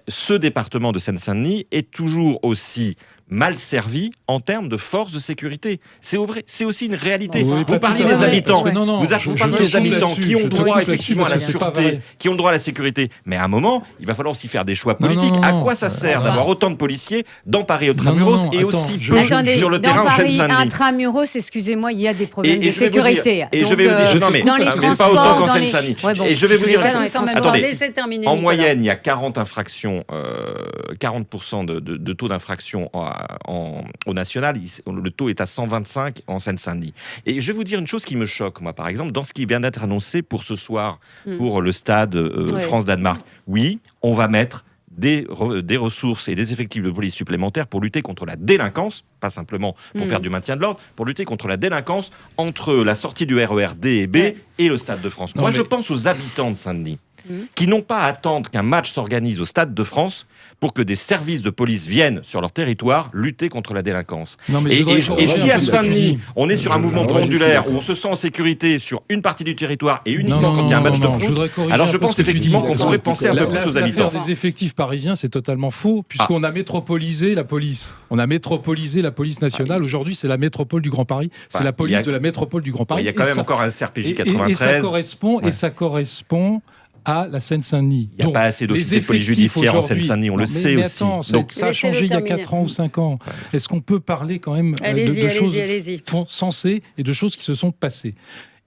ce département de Seine-Saint-Denis est toujours aussi mal servi en termes de forces de sécurité. C'est aussi une réalité. Vous parlez des habitants. Vous parlez des habitants qui ont droit effectivement à la sûreté, qui ont le droit à la sécurité. Mais à un moment, il va falloir aussi faire des choix politiques. À quoi ça sert d'avoir autant de policiers dans Paris intramuros et aussi peu sur le terrain en Seine-Saint-Denis ? Dans Paris intramuros, excusez-moi, il y a des problèmes de sécurité. Et je vais vous dire, non mais c'est pas autant qu'en Seine-Saint-Denis. Et je vais vous dire, attendez, en moyenne, il y a 40 infractions, 40% de taux d'infraction au national, le taux est à 125 en Seine-Saint-Denis. Et je vais vous dire une chose qui me choque, moi, par exemple, dans ce qui vient d'être annoncé pour ce soir, pour le stade France-Danemark. Oui, on va mettre des ressources et des effectifs de police supplémentaires pour lutter contre la délinquance, pas simplement pour faire du maintien de l'ordre, pour lutter contre la délinquance entre la sortie du RER D et B et le Stade de France. Moi, je pense aux habitants de Saint-Denis qui n'ont pas à attendre qu'un match s'organise au Stade de France pour que des services de police viennent sur leur territoire lutter contre la délinquance. Et si à Saint-Denis, on est sur un mouvement pendulaire où on se sent en sécurité sur une partie du territoire et uniquement quand il y a un match de foot, alors je pense effectivement qu'on pourrait penser un peu plus aux habitants. L'affaire des effectifs parisiens, c'est totalement faux, puisqu'on a métropolisé la police. On a métropolisé la police nationale. Aujourd'hui, c'est la métropole du Grand Paris. C'est la police de la métropole du Grand Paris. Il y a quand même encore un SRPJ 93. Et ça correspond à la Seine-Saint-Denis. Il n'y a pas assez d'officiers de police judiciaire en Seine-Saint-Denis, on le sait aussi. Donc, ça a changé il y a 4 ans ou 5 ans. Est-ce qu'on peut parler quand même de choses sensées et de choses qui se sont passées ?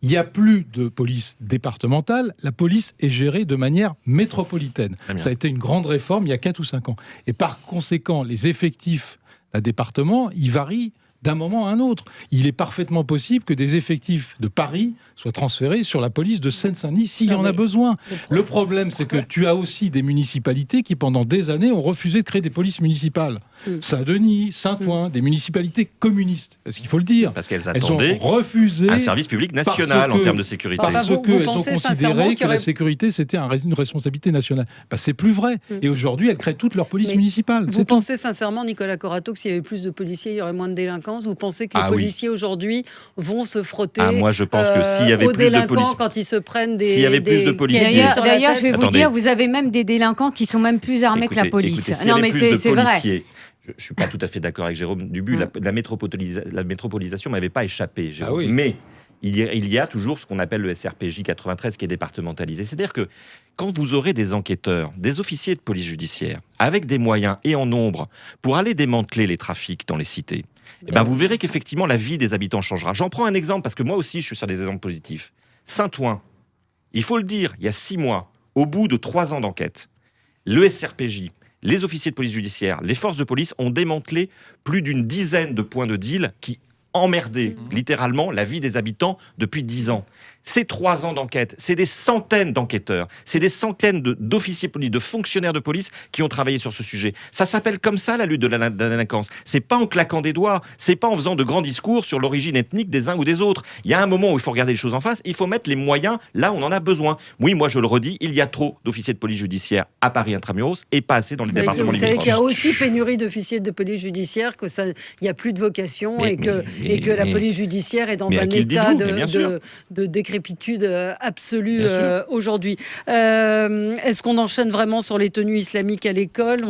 Il n'y a plus de police départementale, la police est gérée de manière métropolitaine. Ça a été une grande réforme il y a 4 ou 5 ans. Et par conséquent, les effectifs d'un département, ils varient d'un moment à un autre. Il est parfaitement possible que des effectifs de Paris soient transférés sur la police de Seine-Saint-Denis s'il y en a besoin. Le problème, c'est que tu as aussi des municipalités qui, pendant des années, ont refusé de créer des polices municipales. Saint-Denis, Saint-Ouen, des municipalités communistes. Parce qu'il faut le dire. Parce qu'elles attendaient refusé un service public national en termes de sécurité. Parce qu'elles ont considéré que la sécurité, c'était une responsabilité nationale. C'est plus vrai. Et aujourd'hui, elles créent toute leur police municipale. Vous pensez sincèrement, Nicolas Corato, que s'il y avait plus de policiers, il y aurait moins de délinquance ? Vous pensez que les policiers aujourd'hui vont se frotter moi, je pense que s'il y avait aux plus délinquants de policiers, quand ils se prennent des... S'il y avait plus de policiers... D'ailleurs, je vais vous dire, vous avez même des délinquants qui sont même plus armés que la police. Non, mais c'est vrai. Je ne suis pas tout à fait d'accord avec Jérôme Dubu. La métropolisation ne m'avait pas échappé, Jérôme. Mais il y a toujours ce qu'on appelle le SRPJ 93 qui est départementalisé. C'est-à-dire que quand vous aurez des enquêteurs, des officiers de police judiciaire, avec des moyens et en nombre pour aller démanteler les trafics dans les cités, vous verrez qu'effectivement la vie des habitants changera. J'en prends un exemple parce que moi aussi je suis sur des exemples positifs. Saint-Ouen, il faut le dire, il y a 6 mois, au bout de 3 ans d'enquête, le SRPJ, les officiers de police judiciaire, les forces de police ont démantelé plus d'une dizaine de points de deal qui emmerdaient littéralement la vie des habitants depuis 10 ans. C'est 3 ans d'enquête, c'est des centaines d'enquêteurs, c'est des centaines d'officiers de police, de fonctionnaires de police qui ont travaillé sur ce sujet. Ça s'appelle comme ça la lutte de la délinquance. C'est pas en claquant des doigts, c'est pas en faisant de grands discours sur l'origine ethnique des uns ou des autres. Il y a un moment où il faut regarder les choses en face, il faut mettre les moyens là où on en a besoin. Oui, moi je le redis, il y a trop d'officiers de police judiciaire à Paris intramuros et pas assez dans les départements limitrophes. Vous savez qu'il y a aussi pénurie d'officiers de police judiciaire, qu'il n'y a plus de vocation et que et que la police judiciaire est dans un état de décrépitude absolue aujourd'hui. Est-ce qu'on enchaîne vraiment sur les tenues islamiques à l'école ?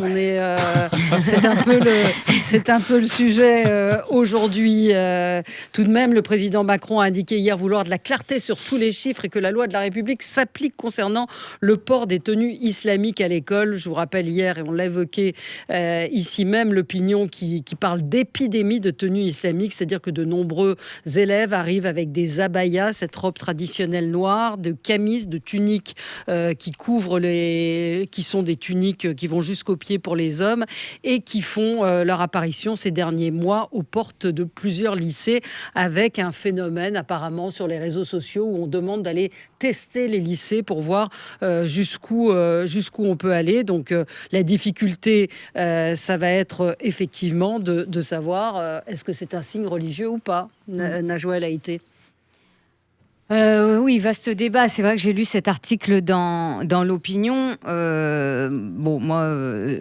C'est un peu le sujet aujourd'hui. Tout de même, le président Macron a indiqué hier vouloir de la clarté sur tous les chiffres et que la loi de la République s'applique concernant le port des tenues islamiques à l'école. Je vous rappelle hier, et on l'a évoqué ici même, l'opinion qui parle d'épidémie de tenues islamiques, c'est-à-dire que de nombreux élèves arrivent avec des abayas, cette robe traditionnelle noire, de camis, de tuniques qui sont des tuniques qui vont jusqu'aux pieds pour les hommes et qui font leur apparition ces derniers mois aux portes de plusieurs lycées, avec un phénomène apparemment sur les réseaux sociaux où on demande d'aller tester les lycées pour voir jusqu'où on peut aller. Donc la difficulté, ça va être effectivement de savoir est-ce que c'est un signe religieux ou pas. Najwa El Haïty. Oui, vaste débat. C'est vrai que j'ai lu cet article dans l'opinion. Moi,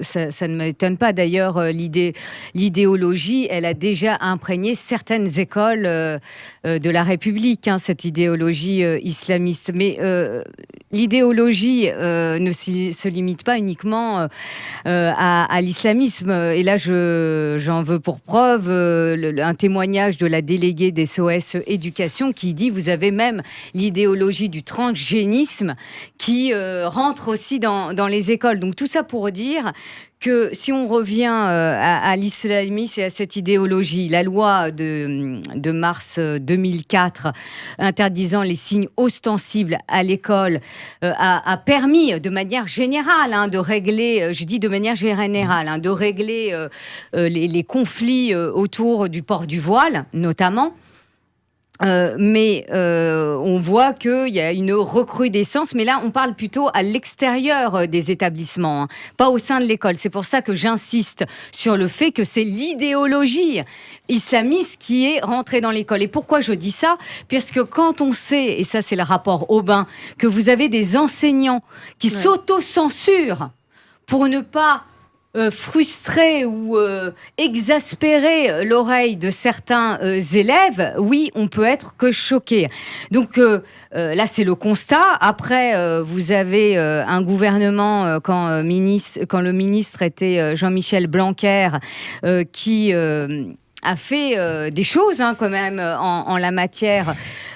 ça ne m'étonne pas. D'ailleurs, l'idéologie, elle a déjà imprégné certaines écoles de la République, cette idéologie islamiste. Mais l'idéologie ne se limite pas uniquement à l'islamisme. Et là, j'en veux pour preuve un témoignage de la déléguée des SOS Éducation qui dit « Vous avez même l'idéologie du transgénisme qui rentre aussi dans les écoles. » Donc tout ça pour dire que si on revient à l'islamisme et à cette idéologie, la loi de mars 2004 interdisant les signes ostensibles à l'école a permis de manière générale de régler, je dis de manière générale, de régler les conflits autour du port du voile, notamment. Mais on voit qu'il y a une recrudescence, mais là on parle plutôt à l'extérieur des établissements, pas au sein de l'école. C'est pour ça que j'insiste sur le fait que c'est l'idéologie islamiste qui est rentrée dans l'école. Et pourquoi je dis ça ? Puisque quand on sait, et ça c'est le rapport Aubin, que vous avez des enseignants qui s'auto-censurent pour ne pas frustrer ou exaspérer l'oreille de certains élèves, oui, on peut être que choqué. Donc là, c'est le constat. Après, vous avez un gouvernement, quand le ministre était Jean-Michel Blanquer, qui a fait des choses quand même en la matière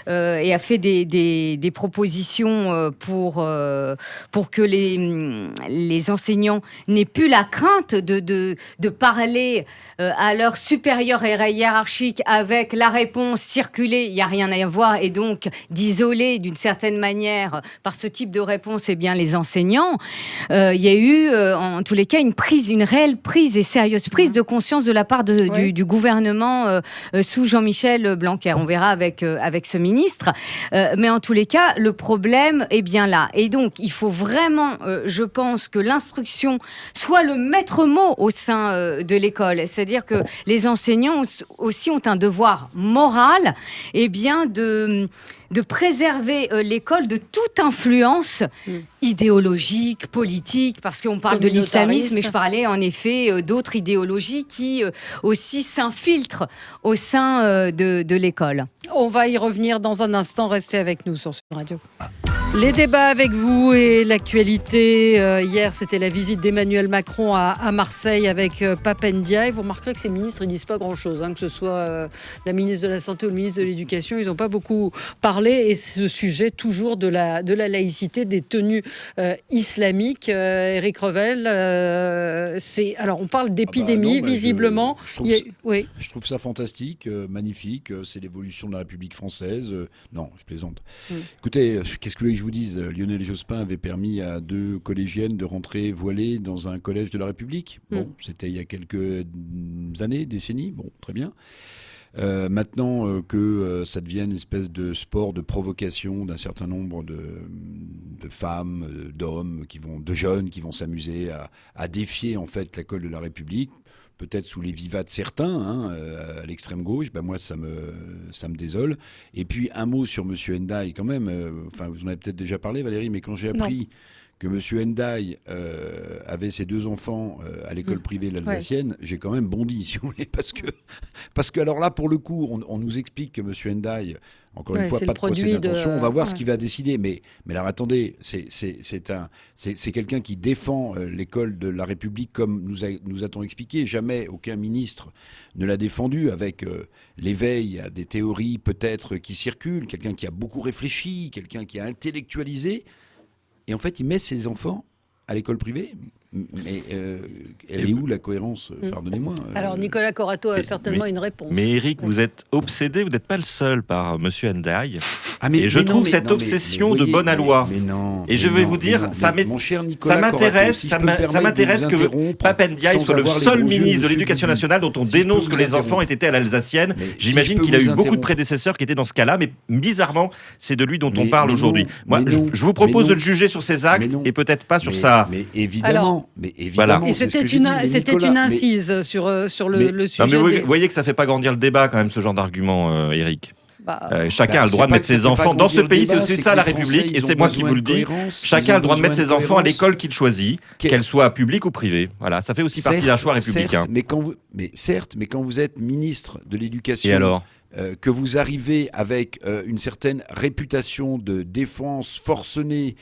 et a fait des propositions pour que les enseignants n'aient plus la crainte de parler à leur supérieur hiérarchique avec la réponse circuler, il n'y a rien à voir, et donc d'isoler d'une certaine manière par ce type de réponse les enseignants. Il y a eu en tous les cas une réelle prise et sérieuse prise de conscience de la part du gouvernement sous Jean-Michel Blanquer. On verra avec ce ministre. Mais en tous les cas, le problème est bien là. Et donc, il faut vraiment, je pense, que l'instruction soit le maître mot au sein de l'école. C'est-à-dire que les enseignants aussi ont un devoir moral de préserver l'école de toute influence idéologique, politique, parce qu'on parle de l'islamisme, mais je parlais en effet d'autres idéologies qui aussi s'infiltrent au sein de l'école. On va y revenir dans un instant, restez avec nous sur Sud Radio. Les débats avec vous et l'actualité. Hier, c'était la visite d'Emmanuel Macron à Marseille avec Pape Ndiaye. Vous remarquerez que ces ministres, ils disent pas grand-chose, que ce soit la ministre de la Santé ou le ministre de l'Éducation, ils n'ont pas beaucoup parlé. Et ce sujet toujours de la laïcité, des tenues islamiques. Éric Revel, alors on parle d'épidémie, visiblement. Je trouve ça fantastique, magnifique. C'est l'évolution de la République française. Non, je plaisante. Écoutez, qu'est-ce que vous voulez que je vous dise ? Lionel Jospin avait permis à 2 collégiennes de rentrer voilées dans un collège de la République. Bon, c'était il y a quelques années, décennies. Bon, très bien. Maintenant que ça devienne une espèce de sport de provocation d'un certain nombre de femmes, d'hommes, de jeunes qui vont s'amuser à défier en fait l'école de la République, peut-être sous les vivats de certains, à l'extrême gauche, moi ça me désole. Et puis un mot sur Monsieur Ndiaye quand même, vous en avez peut-être déjà parlé Valérie, mais quand j'ai appris que M. Ndiaye avait ses 2 enfants à l'école privée l'Alsacienne, j'ai quand même bondi, si vous voulez, parce que alors là, pour le coup, on nous explique que M. Ndiaye, encore une fois, pas de procès d'intention, on va voir ce qu'il va décider. Mais alors attendez, c'est quelqu'un qui défend l'école de la République comme nous a-t-on expliqué. Jamais aucun ministre ne l'a défendu avec l'éveil à des théories peut-être qui circulent, quelqu'un qui a beaucoup réfléchi, quelqu'un qui a intellectualisé. Et en fait, il met ses enfants à l'école privée. Mais elle est où la cohérence? Pardonnez-moi. Alors Nicolas Corato a certainement une réponse. Mais Éric, vous êtes obsédé, vous n'êtes pas le seul par Monsieur Ndiaye. Et je trouve cette obsession de bonne aloi. Et je vais vous dire, ça m'intéresse que Pape Ndiaye soit le seul ministre de l'Éducation nationale dont on dénonce que les enfants aient été à l'Alsacienne. J'imagine qu'il a eu beaucoup de prédécesseurs qui étaient dans ce cas-là, mais bizarrement, c'est de lui dont on parle aujourd'hui. Moi, je vous propose de le juger sur ses actes et peut-être pas sur sa... Mais évidemment. Et c'était une incise sur le sujet. Non, mais vous voyez que ça fait pas grandir le débat quand même, ce genre d'argument, Éric. Chacun a le droit de mettre ses enfants dans ce pays, c'est aussi ça la République, et c'est moi qui vous le dis. Chacun a le droit de mettre ses enfants à l'école qu'il choisit, qu'elle soit publique ou privée. Voilà, ça fait aussi partie d'un choix républicain. Certes, mais quand vous êtes ministre de l'Éducation, et alors que vous arrivez avec une certaine réputation de défense forcenée,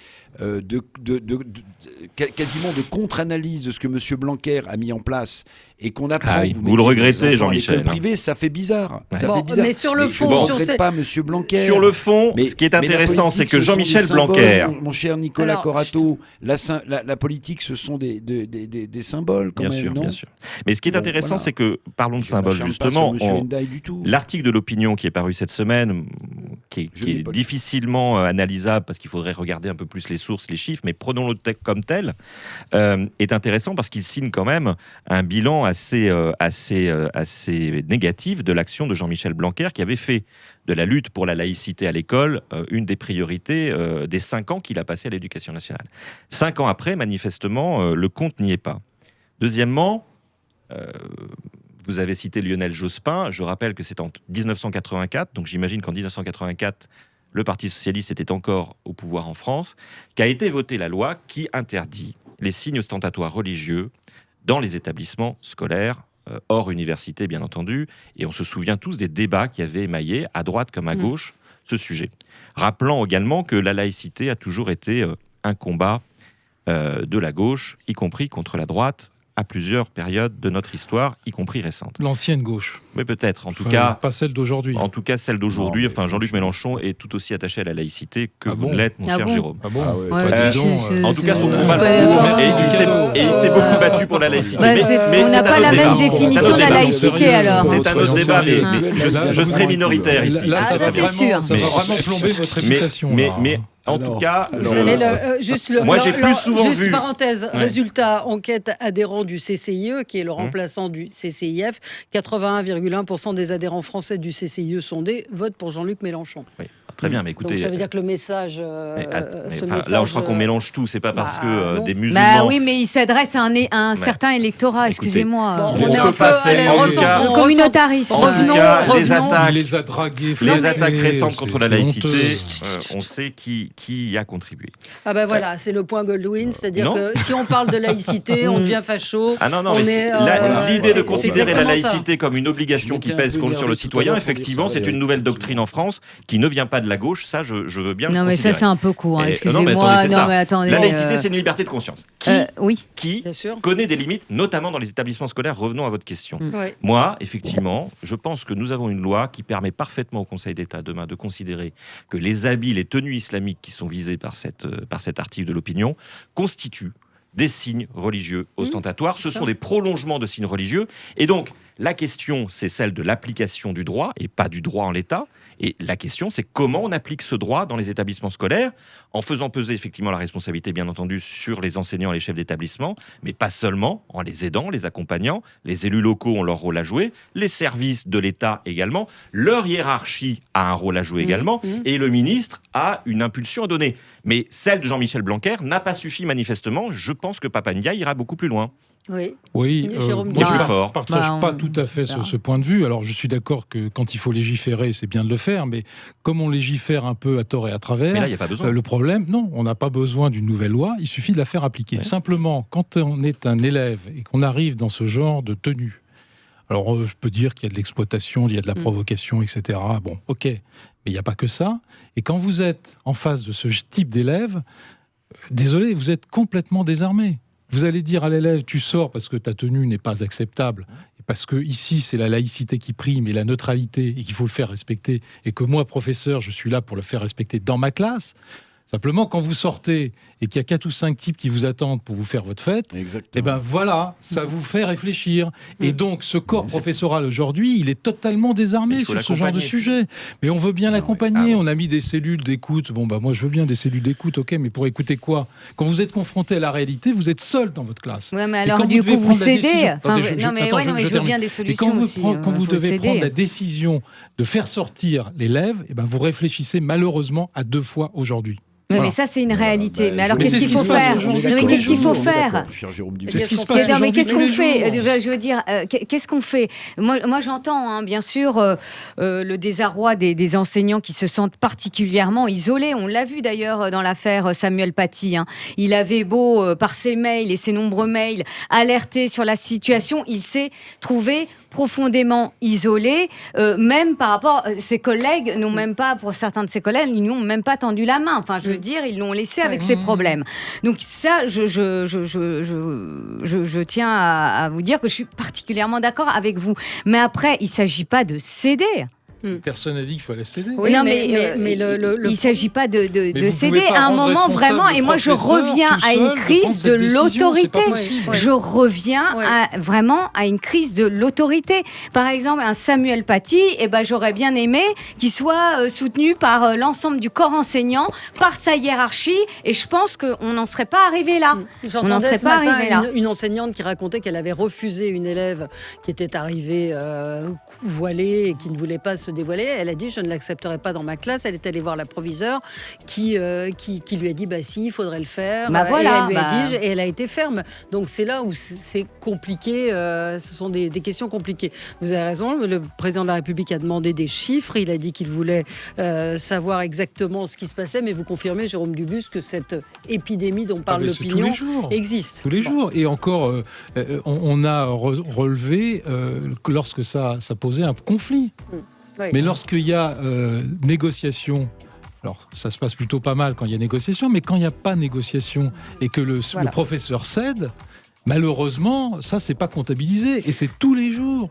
quasiment de contre-analyse de ce que M. Blanquer a mis en place, et qu'on apprend vous le regrettez, Jean-Michel. L'école privée, ça fait bizarre. Mais sur le fond, pas M. Blanquer. Sur le fond, ce qui est intéressant, c'est que Jean-Michel Blanquer, mon cher Nicolas Corato, la politique, ce sont des symboles quand même, non ? Bien sûr. Mais ce qui est intéressant, c'est que, parlons de symboles justement, l'article de l'Opinion qui est paru cette semaine, qui est difficilement analysable parce qu'il faudrait regarder un peu plus les sources, les chiffres, mais prenons-le comme tel, est intéressant parce qu'il signe quand même un bilan assez négatif de l'action de Jean-Michel Blanquer, qui avait fait de la lutte pour la laïcité à l'école une des priorités des 5 ans qu'il a passé à l'Éducation nationale. 5 ans après, manifestement, le compte n'y est pas. Deuxièmement, vous avez cité Lionel Jospin. Je rappelle que c'est en 1984, donc j'imagine qu'en 1984, le Parti socialiste était encore au pouvoir en France, qu'a été votée la loi qui interdit les signes ostentatoires religieux dans les établissements scolaires, hors université bien entendu, et on se souvient tous des débats qui avaient émaillé, à droite comme à gauche, ce sujet. Rappelant également que la laïcité a toujours été un combat de la gauche, y compris contre la droite, à plusieurs périodes de notre histoire, y compris récente. L'ancienne gauche. Mais peut-être, en tout cas... Pas celle d'aujourd'hui. En tout cas, celle d'aujourd'hui. Enfin, Jean-Luc Mélenchon est tout aussi attaché à la laïcité que vous l'êtes, mon cher Jérôme. En tout cas, son combat... Et il s'est beaucoup battu pour la laïcité. On n'a pas la même définition de la laïcité, alors. C'est un autre débat, mais je serai minoritaire ici. Ça, c'est sûr. Ça va vraiment plomber votre réputation. Mais en tout cas, moi j'ai plus souvent vu. Parenthèse, résultat, enquête adhérents du CCIE, qui est le remplaçant du CCIF. 81,1% des adhérents français du CCIE sondés votent pour Jean-Luc Mélenchon. Oui. Très bien, mais écoutez... Donc ça veut dire que le message... là, je crois qu'on mélange tout. C'est pas parce que des musulmans... oui, mais il s'adresse à un certain électorat, excusez-moi. On peut pas faire... Le communautarisme. Revenons. Les a dragués. Les attaques récentes contre la laïcité, on sait qui y a contribué. Ah ben voilà, c'est le point Goldwyn, c'est-à-dire que si on parle de laïcité, on devient facho. Ah non, l'idée de considérer la laïcité comme une obligation qui pèse sur le citoyen, effectivement, c'est une nouvelle doctrine en France qui ne vient pas de la gauche, ça je veux bien le considérer. Non mais ça c'est un peu court, excusez-moi. Non mais attendez. La laïcité c'est une liberté de conscience. Qui connaît des limites, notamment dans les établissements scolaires. Revenons à votre question. Moi, effectivement, je pense que nous avons une loi qui permet parfaitement au Conseil d'État demain de considérer que les habits, les tenues islamiques qui sont visés par cet article de l'Opinion constituent des signes religieux ostentatoires. Ce sont des prolongements de signes religieux. Et donc, la question, c'est celle de l'application du droit, et pas du droit en l'état. Et la question, c'est comment on applique ce droit dans les établissements scolaires, en faisant peser effectivement la responsabilité, bien entendu, sur les enseignants et les chefs d'établissement, mais pas seulement, en les aidant, les accompagnant. Les élus locaux ont leur rôle à jouer, les services de l'État également, leur hiérarchie a un rôle à jouer également, et le ministre a une impulsion à donner. Mais celle de Jean-Michel Blanquer n'a pas suffi manifestement. Je pense que Papa Ndiaye ira beaucoup plus loin. Oui, Jérôme, moi je ne partage pas tout à fait ce point de vue. Alors je suis d'accord que quand il faut légiférer, c'est bien de le faire, mais comme on légifère un peu à tort et à travers, mais là, il n'y a pas besoin. Le problème, non, on n'a pas besoin d'une nouvelle loi, il suffit de la faire appliquer. Simplement, quand on est un élève et qu'on arrive dans ce genre de tenue, alors je peux dire qu'il y a de l'exploitation, il y a de la provocation, etc. Bon, ok, mais il n'y a pas que ça. Et quand vous êtes en face de ce type d'élève, désolé, vous êtes complètement désarmé. Vous allez dire à l'élève, tu sors parce que ta tenue n'est pas acceptable, et parce que ici c'est la laïcité qui prime et la neutralité et qu'il faut le faire respecter, et que moi, professeur, je suis là pour le faire respecter dans ma classe. Simplement, quand vous sortez et qu'il y a 4 ou 5 types qui vous attendent pour vous faire votre fête, et ben voilà, ça vous fait réfléchir. Et donc, ce corps professoral aujourd'hui, il est totalement désarmé sur ce genre de sujet. Mais on veut bien l'accompagner. On a mis des cellules d'écoute. Bon, bah moi, je veux bien des cellules d'écoute, ok, mais pour écouter quoi? Quand vous êtes confronté à la réalité, vous êtes seul dans votre classe. Ouais, mais alors du coup, vous cédez. Non, mais je veux bien des solutions aussi. Quand vous devez prendre la décision de faire sortir l'élève, et ben vous réfléchissez malheureusement à 2 fois aujourd'hui. Oui, mais ça, c'est une réalité. Mais alors, qu'est-ce qu'il faut faire? Mais qu'est-ce qu'il faut faire? C'est ce qui se passe. Non, mais qu'est-ce qu'on fait? Je veux dire, qu'est-ce qu'on fait? Moi, j'entends, bien sûr, le désarroi des enseignants qui se sentent particulièrement isolés. On l'a vu d'ailleurs dans l'affaire Samuel Paty. Il avait beau, par ses mails et ses nombreux mails, alerter sur la situation, il s'est trouvé profondément isolé, même par rapport, ses collègues n'ont même pas, pour certains de ses collègues, ils n'ont même pas tendu la main. Enfin, je veux dire, ils l'ont laissé avec ses problèmes. Donc ça, je tiens à vous dire que je suis particulièrement d'accord avec vous. Mais après, il ne s'agit pas de céder. Personne n'a dit qu'il fallait céder. Oui, non, mais il ne s'agit pas de céder à un moment vraiment. Et moi, je reviens à une crise de l'autorité. Je reviens vraiment à une crise de l'autorité. Par exemple, un Samuel Paty, j'aurais bien aimé qu'il soit soutenu par l'ensemble du corps enseignant, par sa hiérarchie. Et je pense qu'on n'en serait pas arrivé là. J'entendais ce matin une enseignante qui racontait qu'elle avait refusé une élève qui était arrivée voilée et qui ne voulait pas se dévoilée. Elle a dit je ne l'accepterai pas dans ma classe. Elle est allée voir la proviseure qui lui a dit si, il faudrait le faire. Et elle lui a dit et elle a été ferme. Donc c'est là où c'est compliqué. Ce sont des questions compliquées. Vous avez raison. Le président de la République a demandé des chiffres. Il a dit qu'il voulait savoir exactement ce qui se passait. Mais vous confirmez, Jérôme Dubus, que cette épidémie dont parle l'opinion existe. Tous les jours. Et encore, on a relevé que lorsque ça posait un conflit. Oui. Mais lorsqu'il y a négociation, alors ça se passe plutôt pas mal quand il y a négociation, mais quand il n'y a pas négociation et que le professeur cède, malheureusement, ça, c'est pas comptabilisé. Et c'est tous les jours.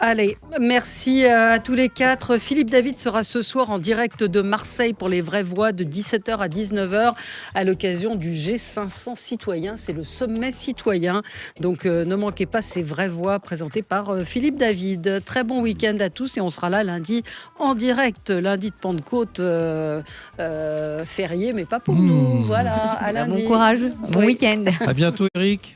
Allez, merci à tous les 4. Philippe David sera ce soir en direct de Marseille pour les vraies voix de 17h à 19h à l'occasion du G500 citoyen. C'est le sommet citoyen. Donc, ne manquez pas ces vraies voix présentées par Philippe David. Très bon week-end à tous et on sera là lundi en direct. Lundi de Pentecôte férié, mais pas pour nous. Voilà, à lundi. Bon courage, bon week-end. À bientôt, Eric.